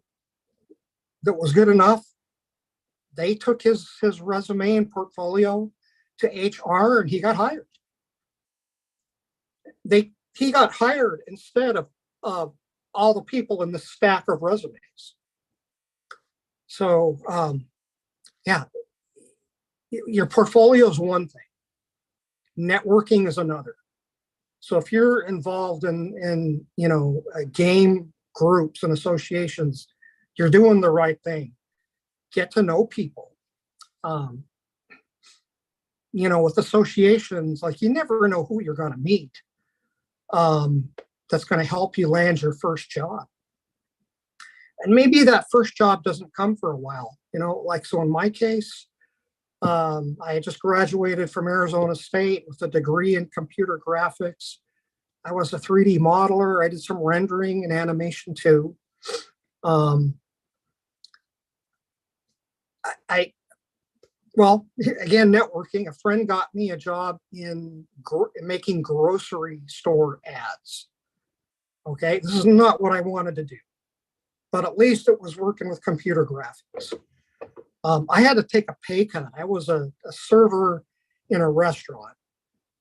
was good enough, they took his resume and portfolio to HR and he got hired. He got hired instead of all the people in the stack of resumes. So yeah, your portfolio is one thing. Networking is another. So if you're involved in you know, game groups and associations, you're doing the right thing. Get to know people. You know, with associations, like you never know who you're going to meet. That's going to help you land your first job. And maybe that first job doesn't come for a while. You know, like so in my case, I had just graduated from Arizona State with a degree in computer graphics. I was a 3D modeler. I did some rendering and animation too. Well, again, networking. A friend got me a job in making grocery store ads. Okay, this is not what I wanted to do, but at least it was working with computer graphics. I had to take a pay cut. I was a server in a restaurant.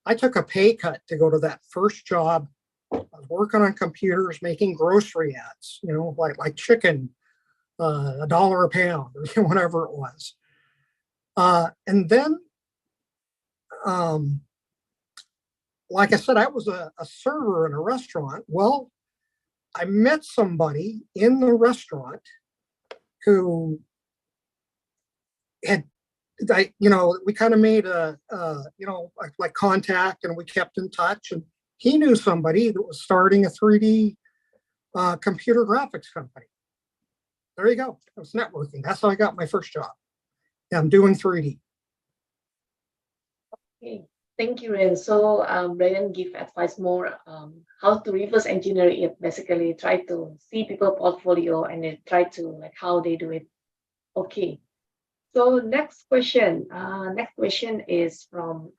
I took a pay cut to go to that first job. I was working on computers, making grocery ads, you know, like chicken, $1 a pound, or whatever it was. And then, like I said, I was a server in a restaurant. Well, I met somebody in the restaurant who we kind of made like contact, and we kept in touch. And he knew somebody that was starting a 3D computer graphics company. There you go. It was networking. That's how I got my first job. Yeah, I'm doing 3D. Okay. Thank you, Ren. So Brian give advice more how to reverse engineer it. Basically, try to see people portfolio and then try to like how they do it. Okay. So next question. Next question is from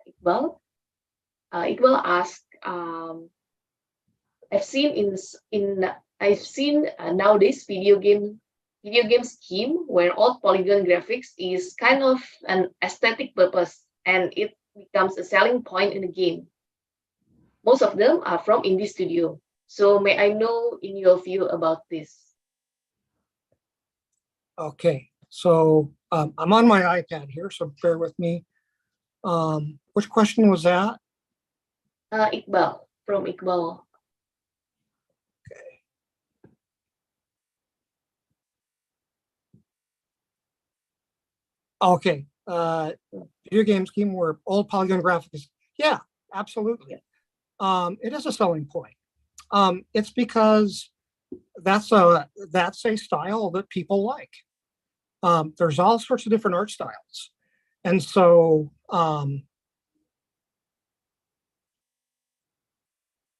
Iqbal. Iqbal asked, I've seen nowadays video game scheme where all polygon graphics is kind of an aesthetic purpose and it becomes a selling point in the game. Most of them are from indie studio. So may I know in your view about this? Okay, so I'm on my iPad here, so bear with me. Which question was that? Iqbal, from Iqbal. Okay, video game scheme where old polygon graphics. Yeah, absolutely. It is a selling point. It's because that's a style that people like. There's all sorts of different art styles, and so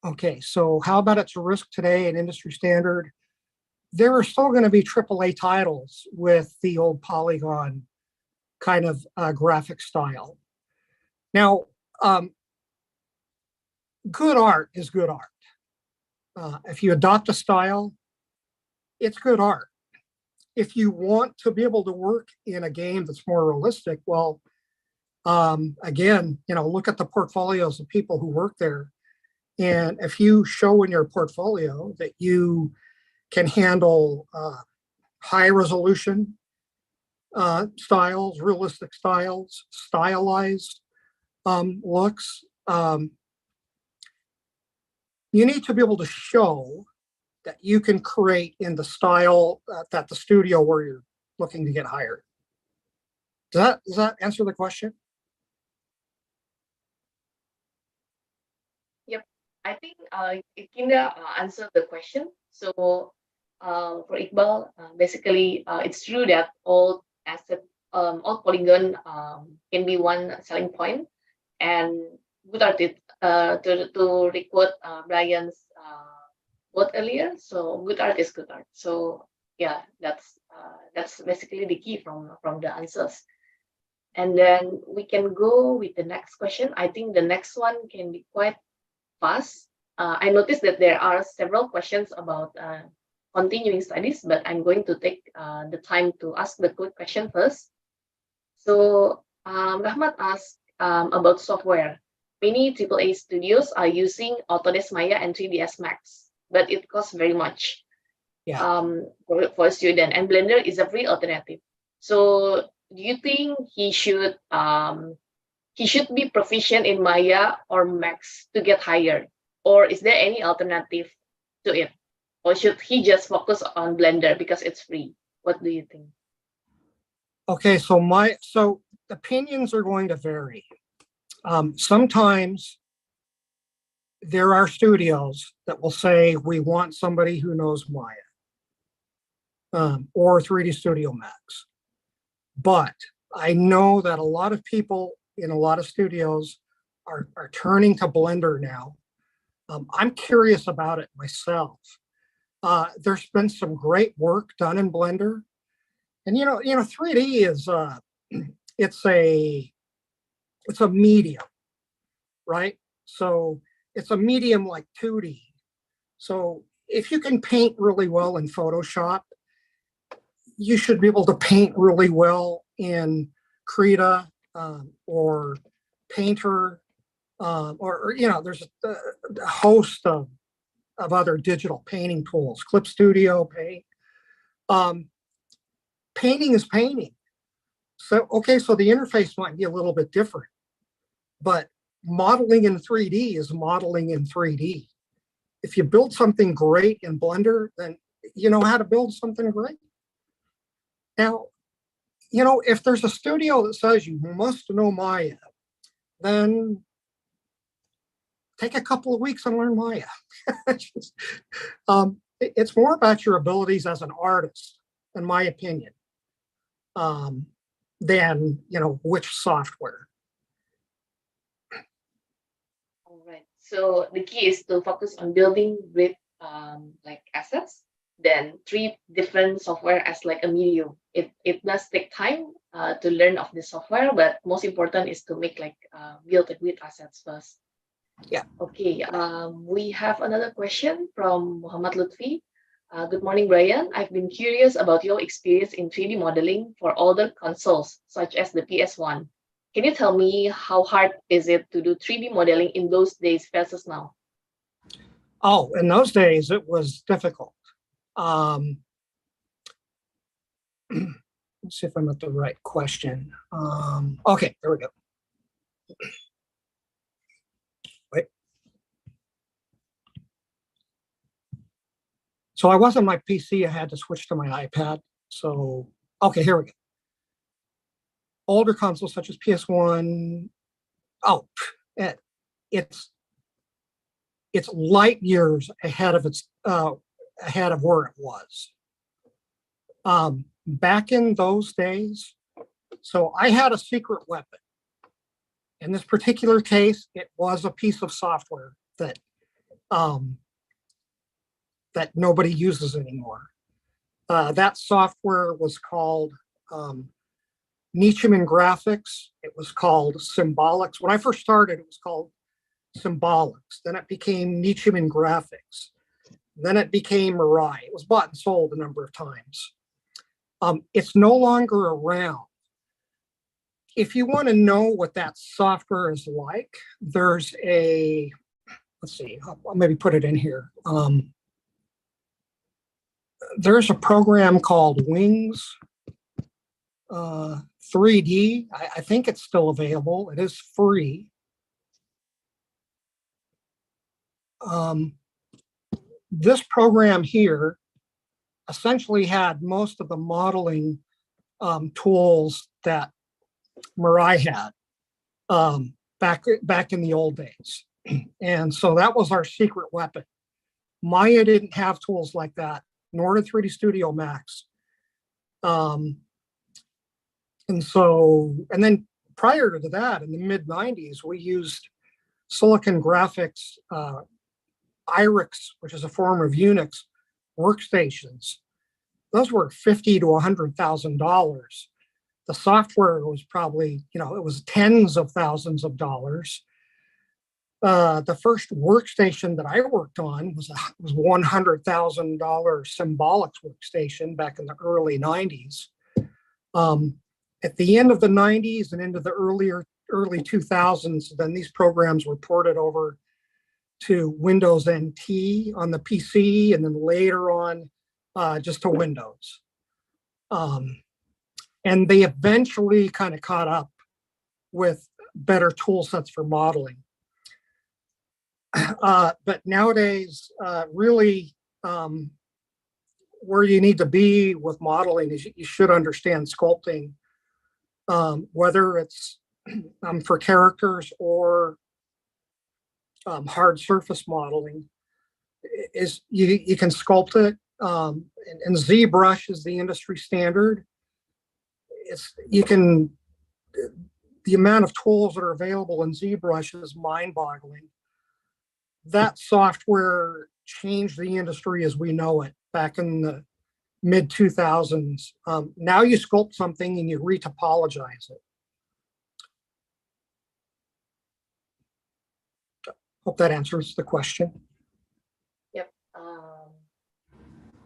okay. So how about it's a risk today and industry standard? There are still going to be AAA titles with the old polygon kind of graphic style. Now, good art is good art. If you adopt a style, it's good art. If you want to be able to work in a game that's more realistic, well, again, look at the portfolios of people who work there. And if you show in your portfolio that you can handle high resolution styles, realistic styles, stylized looks, you need to be able to show that you can create in the style that the studio where you're looking to get hired. Does that answer the question? Yep, I think it kind of answered the question. So for Iqbal, basically, it's true that all polygon can be one selling point, and good artist to record Brian's quote earlier. So good art is good art. So yeah, that's basically the key from the answers. And then we can go with the next question. I think the next one can be quite fast. I noticed that there are several questions about continuing studies, but I'm going to take the time to ask the quick question first. So Rahmat asked about software. Many AAA studios are using Autodesk Maya and 3ds Max, but it costs very much for a student, and Blender is a free alternative. So do you think he should be proficient in Maya or Max to get hired, or is there any alternative to it, or should he just focus on Blender because it's free? What do you think? Okay, so opinions are going to vary. Sometimes there are studios that will say we want somebody who knows Maya or 3D Studio Max. But I know that a lot of people in a lot of studios are turning to Blender now. I'm curious about it myself. There's been some great work done in Blender, and 3D is it's a medium, right? So it's a medium like 2D. So if you can paint really well in Photoshop, you should be able to paint really well in Krita or Painter, or there's a host of other digital painting tools, Clip Studio, Paint. Painting is painting. So, okay, so the interface might be a little bit different, but modeling in 3D is modeling in 3D. If you build something great in Blender, then you know how to build something great. Now, if there's a studio that says you must know Maya, then take a couple of weeks and learn Maya. It's more about your abilities as an artist, in my opinion, than which software. All right. So the key is to focus on building with like assets, then treat different software as like a medium. It does take time to learn of the software, but most important is to make like build it with assets first. Yeah. Okay. We have another question from Muhammad Lutfi. Good morning, Brian. I've been curious about your experience in 3D modeling for older consoles, such as the PS1. Can you tell me how hard is it to do 3D modeling in those days versus now? Oh, in those days, it was difficult. Let's see if I'm at the right question. Okay, there we go. Wait. So I wasn't my PC, I had to switch to my iPad. So, okay, here we go. Older consoles such as PS1, it's light years ahead of where it was. Back in those days, so I had a secret weapon. In this particular case, it was a piece of software that nobody uses anymore. That software was called Nietzscheman Graphics. It was called Symbolics. When I first started, it was called Symbolics. Then it became Nietzscheman Graphics. Then it became Mirai. It was bought and sold a number of times. It's no longer around. If you want to know what that software is like, there's let's see, I'll maybe put it in here. There's a program called Wings 3D. I think it's still available. It is free. This program here essentially had most of the modeling tools that Mirai had back in the old days. And so that was our secret weapon. Maya didn't have tools like that, nor did 3D Studio Max. And then prior to that, in the mid 90s, we used Silicon Graphics IRIX, which is a form of Unix workstations. Those were $50,000 to $100,000. The software was probably, it was tens of thousands of dollars. The first workstation that I worked on was $100,000 Symbolics workstation back in the early 90s. At the end of the 90s and into the early 2000s, then these programs were ported over to Windows NT on the PC, and then later on just to Windows. And they eventually kind of caught up with better tool sets for modeling. But nowadays, really, where you need to be with modeling is you should understand sculpting, whether it's for characters or hard surface modeling. Is you can sculpt it, and ZBrush is the industry standard. The amount of tools that are available in ZBrush is mind-boggling. That software changed the industry as we know it back in the mid 2000s. Now you sculpt something and you retopologize it. Hope that answers the question. Yep.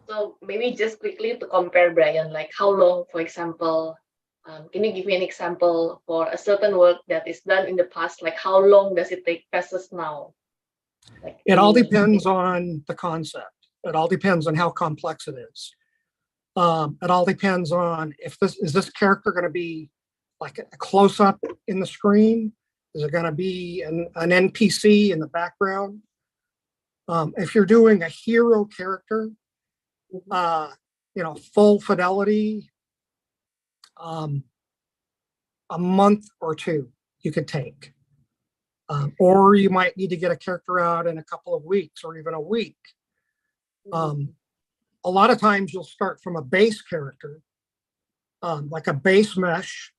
So maybe just quickly to compare, Brian, like how long, for example, can you give me an example for a certain work that is done in the past? Like how long does it take versus now? Like, it all depends on the concept. It all depends on how complex it is. It all depends on if this character going to be like a close-up in the screen? Is it going to be an NPC in the background? If you're doing a hero character, full fidelity, a month or two you could take. Or you might need to get a character out in a couple of weeks or even a week. A lot of times you'll start from a base character, like a base mesh,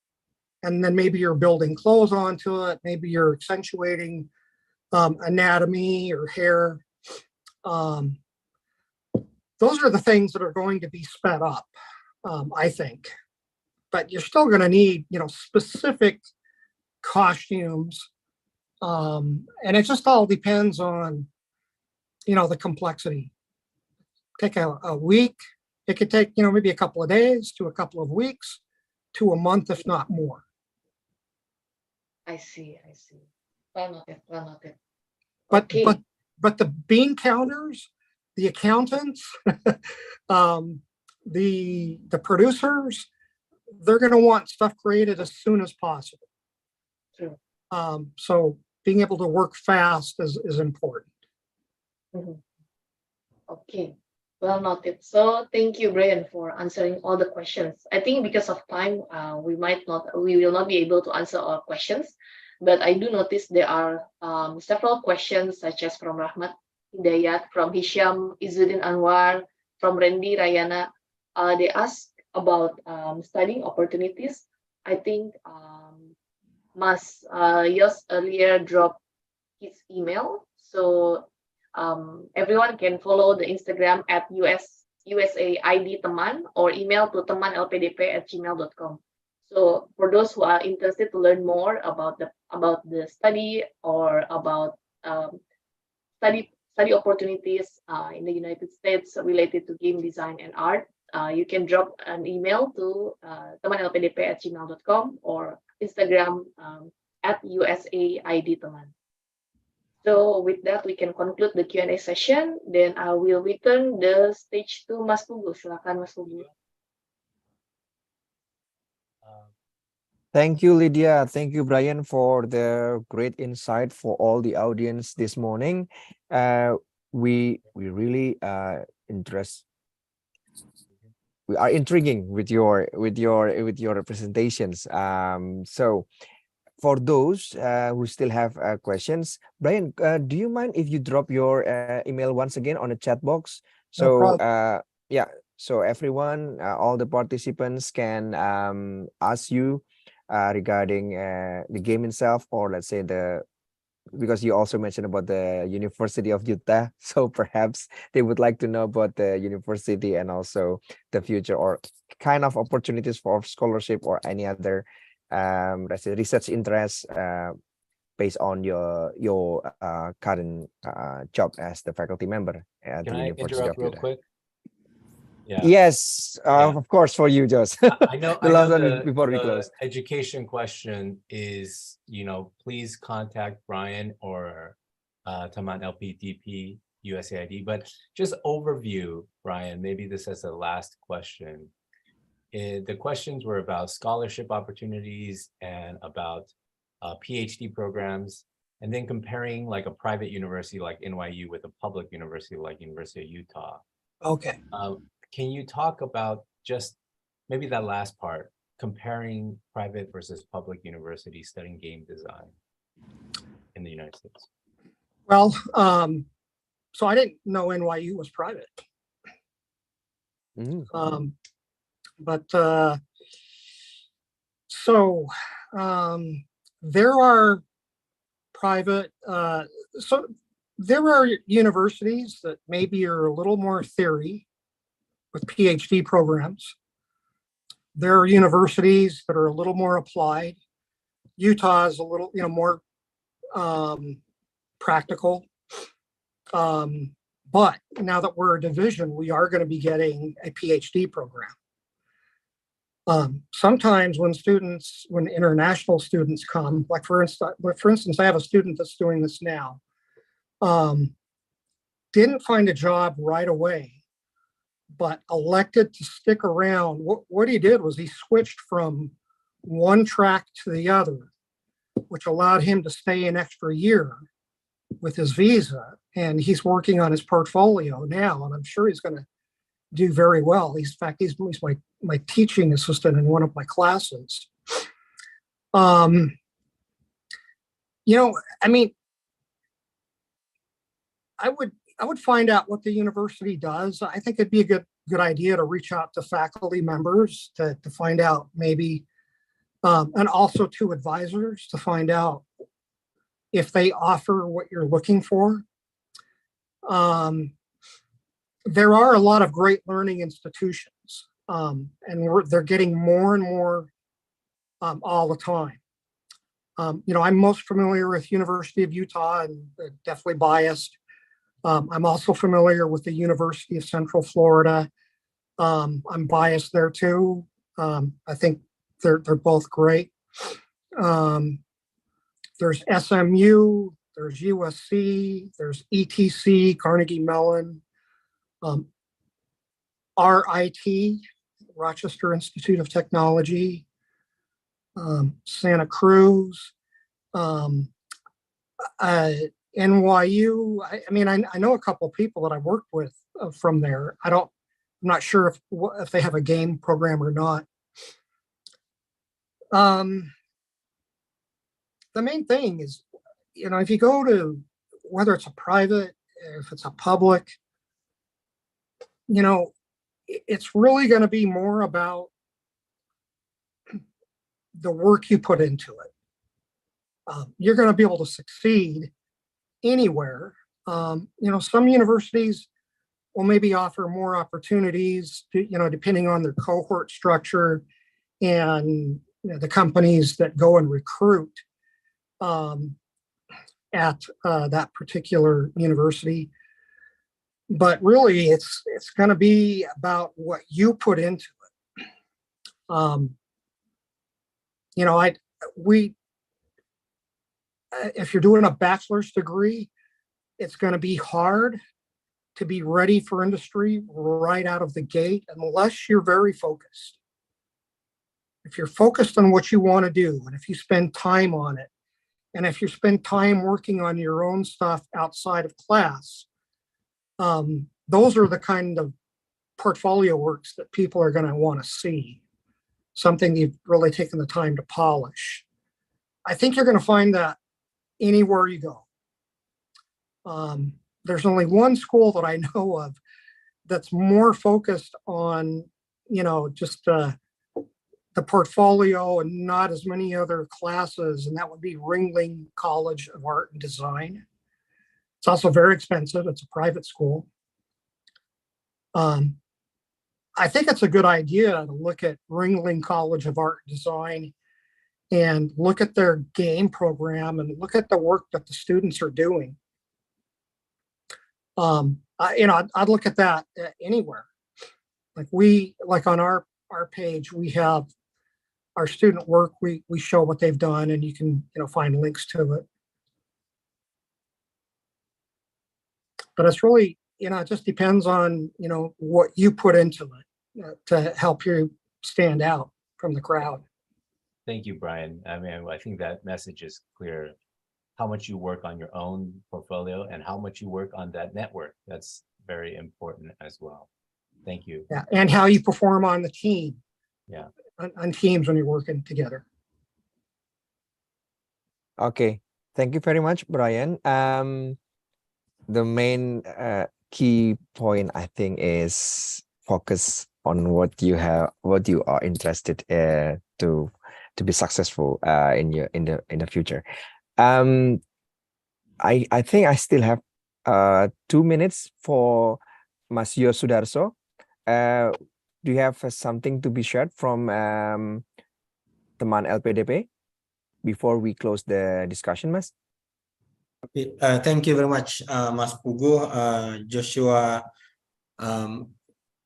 and then maybe you're building clothes onto it. Maybe you're accentuating anatomy or hair. Those are the things that are going to be sped up, I think. But you're still going to need, specific costumes. And it just all depends on, the complexity. Take a week. It could take, maybe a couple of days to a couple of weeks to a month, if not more. I see. Well noted. But Okay. but the bean counters, the accountants, the producers, they're going to want stuff created as soon as possible. True. So being able to work fast is important. Okay. Well noted. So thank you, Brian, for answering all the questions. I think because of time, we will not be able to answer all questions. But I do notice there are several questions, such as from Rahmat Hidayat, from Hisham Izzuddin Anwar, from Randy Rayana. They ask about studying opportunities. I think Mas Yos earlier dropped his email, so everyone can follow the Instagram at USAID Teman or email to temanlpdp@gmail.com. So for those who are interested to learn more about the study or about study opportunities in the United States related to game design and art, you can drop an email to temanlpdp@gmail.com or Instagram at USAID Teman. So with that, we can conclude the Q&A session. Then I will return the stage to Mas Pugu. Silakan, Mas Pugu. Thank you, Lydia. Thank you, Brian, for the great insight for all the audience this morning. We really we are intriguing with your presentations. So for those who still have questions, Brian, do you mind if you drop your email once again on the chat box? So yeah, so everyone, all the participants can ask you regarding the game itself, or let's say because you also mentioned about the University of Utah, so perhaps they would like to know about the university and also the future or kind of opportunities for scholarship or any other let's say research interest based on your current job as the faculty member at the University of Utah. Quick? Yeah. Yes, of course, for you, Jos. I know. The last one before we close. Education question is, please contact Brian or Taman LPDP USAID. But just overview, Brian. Maybe this as the last question. The questions were about scholarship opportunities and about PhD programs, and then comparing like a private university like NYU with a public university like University of Utah. Okay. Can you talk about just maybe that last part, comparing private versus public universities studying game design in the United States? Well, so I didn't know NYU was private. But there are private, so there are universities that maybe are a little more theory with PhD programs. There are universities that are a little more applied. Utah is a little, more practical. But now that we're a division, we are going to be getting a PhD program. Sometimes when international students come, like for instance, I have a student that's doing this now, didn't find a job right away, but elected to stick around. What he did was he switched from one track to the other, which allowed him to stay an extra year with his visa. And he's working on his portfolio now, and I'm sure he's going to do very well. In fact, he's my teaching assistant in one of my classes. You know, I mean, I would find out what the university does. I think it'd be a good idea to reach out to faculty members to find out maybe, and also to advisors to find out if they offer what you're looking for. There are a lot of great learning institutions, and they're getting more and more all the time. You know, I'm most familiar with University of Utah, and definitely biased. I'm also familiar with the University of Central Florida. I'm biased there too. I think they're both great. There's SMU, there's USC, there's ETC, Carnegie Mellon, RIT, Rochester Institute of Technology, Santa Cruz, NYU. I mean, I know a couple of people that I worked with from there. I'm not sure if they have a game program or not. The main thing is, you know, if you go to, whether it's a private, if it's a public, you know, it's really going to be more about the work you put into it. You're going to be able to succeed anywhere. You know, some universities will maybe offer more opportunities, you know, depending on their cohort structure and, you know, the companies that go and recruit at that particular university. But really, it's going to be about what you put into it. You know, if you're doing a bachelor's degree, it's going to be hard to be ready for industry right out of the gate unless you're very focused. If you're focused on what you want to do, and if you spend time on it, and if you spend time working on your own stuff outside of class, those are the kind of portfolio works that people are going to want to see. Something you've really taken the time to polish. I think you're going to find that anywhere you go. There's only one school that I know of that's more focused on, you know, just the portfolio and not as many other classes, and that would be Ringling College of Art and Design. It's also very expensive. It's a private school. I think it's a good idea to look at Ringling College of Art and Design and look at their game program and look at the work that the students are doing. You know, I'd look at that anywhere. Like on our page, we have our student work. We show what they've done, and you can, you know, find links to it. But it's really, you know, it just depends on, you know, what you put into it to help you stand out from the crowd. Thank you, Brian. I mean, I think that message is clear. How much you work on your own portfolio and how much you work on that network. That's very important as well. Thank you. Yeah, and how you perform on the team. Yeah. On teams when you're working together. Okay, thank you very much, Brian. The main key point, I think, is focus on what you are interested to be successful in the future. I think I still have 2 minutes for Mas Yo Sudarso. Do you have something to be shared from teman LPDP before we close the discussion, Mas? Okay, thank you very much, Mas Pugu, Joshua,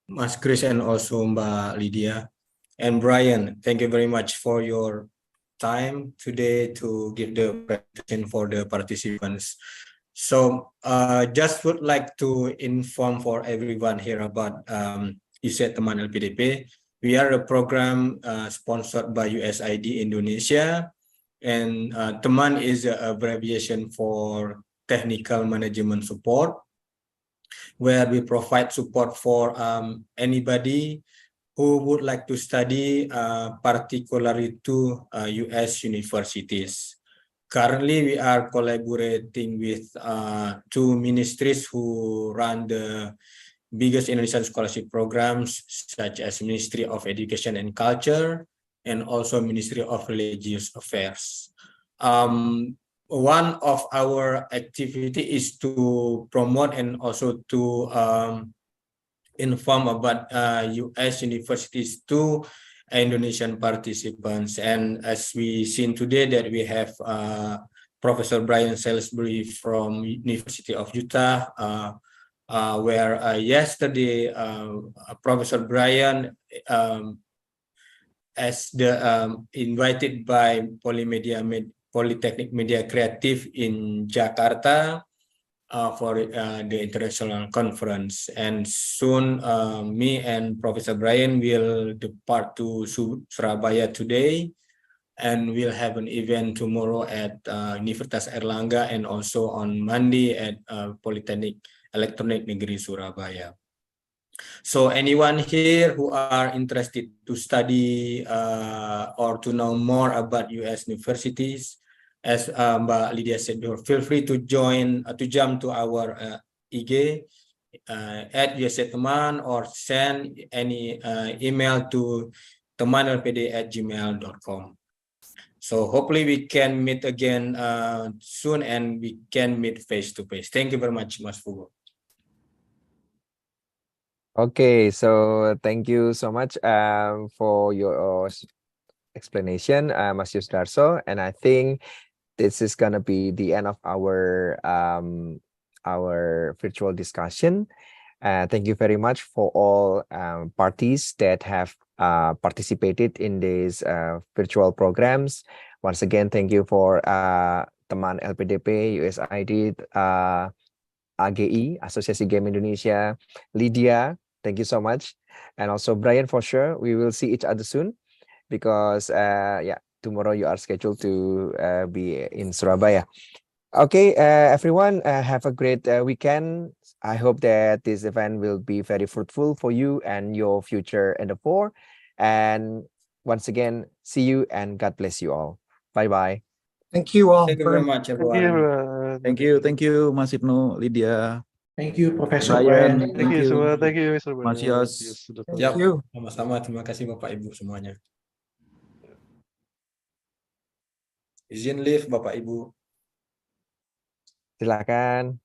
Mas Chris, and also Mbak Lydia. And Brian, thank you very much for your time today to give the presentation for the participants. So just would like to inform for everyone here about ISET Teman LPDP. We are a program sponsored by USAID Indonesia, and Teman is an abbreviation for Technical Management Support. where we provide support for anybody who would like to study particularly to US universities. Currently, we are collaborating with two ministries who run the biggest Indonesian scholarship programs, such as Ministry of Education and Culture and also Ministry of Religious Affairs. One of our activity is to promote and also to inform about US universities to Indonesian participants. And as we seen today that we have Professor Brian Salisbury from University of Utah, where yesterday Professor Brian as the invited by Polytechnic Media Creative in Jakarta for the international conference. And soon me and Professor Brian will depart to Surabaya today, and we'll have an event tomorrow at Universitas Airlangga and also on Monday at Polytechnic Elektronik Negeri Surabaya. So anyone here who are interested to study or to know more about US universities, as Mbak Lydia said before, feel free to join, to jump to our IG at USA Teman, or send any email to temanlpd@gmail.com. So hopefully we can meet again soon, and we can meet face to face. Thank you very much, Mas Fugo. Okay, so thank you so much for your explanation, Mas Yusdarso, and I think this is gonna be the end of our virtual discussion. Thank you very much for all parties that have participated in these virtual programs. Once again, thank you for Teman LPDP, USAID, AGI, Asosiasi Game Indonesia, Lydia, thank you so much. And also Brian, for sure, we will see each other soon, because yeah, tomorrow you are scheduled to be in Surabaya. Okay, everyone, have a great weekend. I hope that this event will be very fruitful for you and your future endeavor. And once again, see you and God bless you all. Bye-bye. Thank you all Thank you very very much. much, everyone. Thank you, Mas Ibnu, Lydia, Thank you, Professor Brian. Brian. thank you semua, thank you Mr. Mas Brian, Yos. sudah Thank Yap, you. sama-sama. Terima kasih Bapak Ibu semuanya. Izin live Bapak Ibu. Silakan.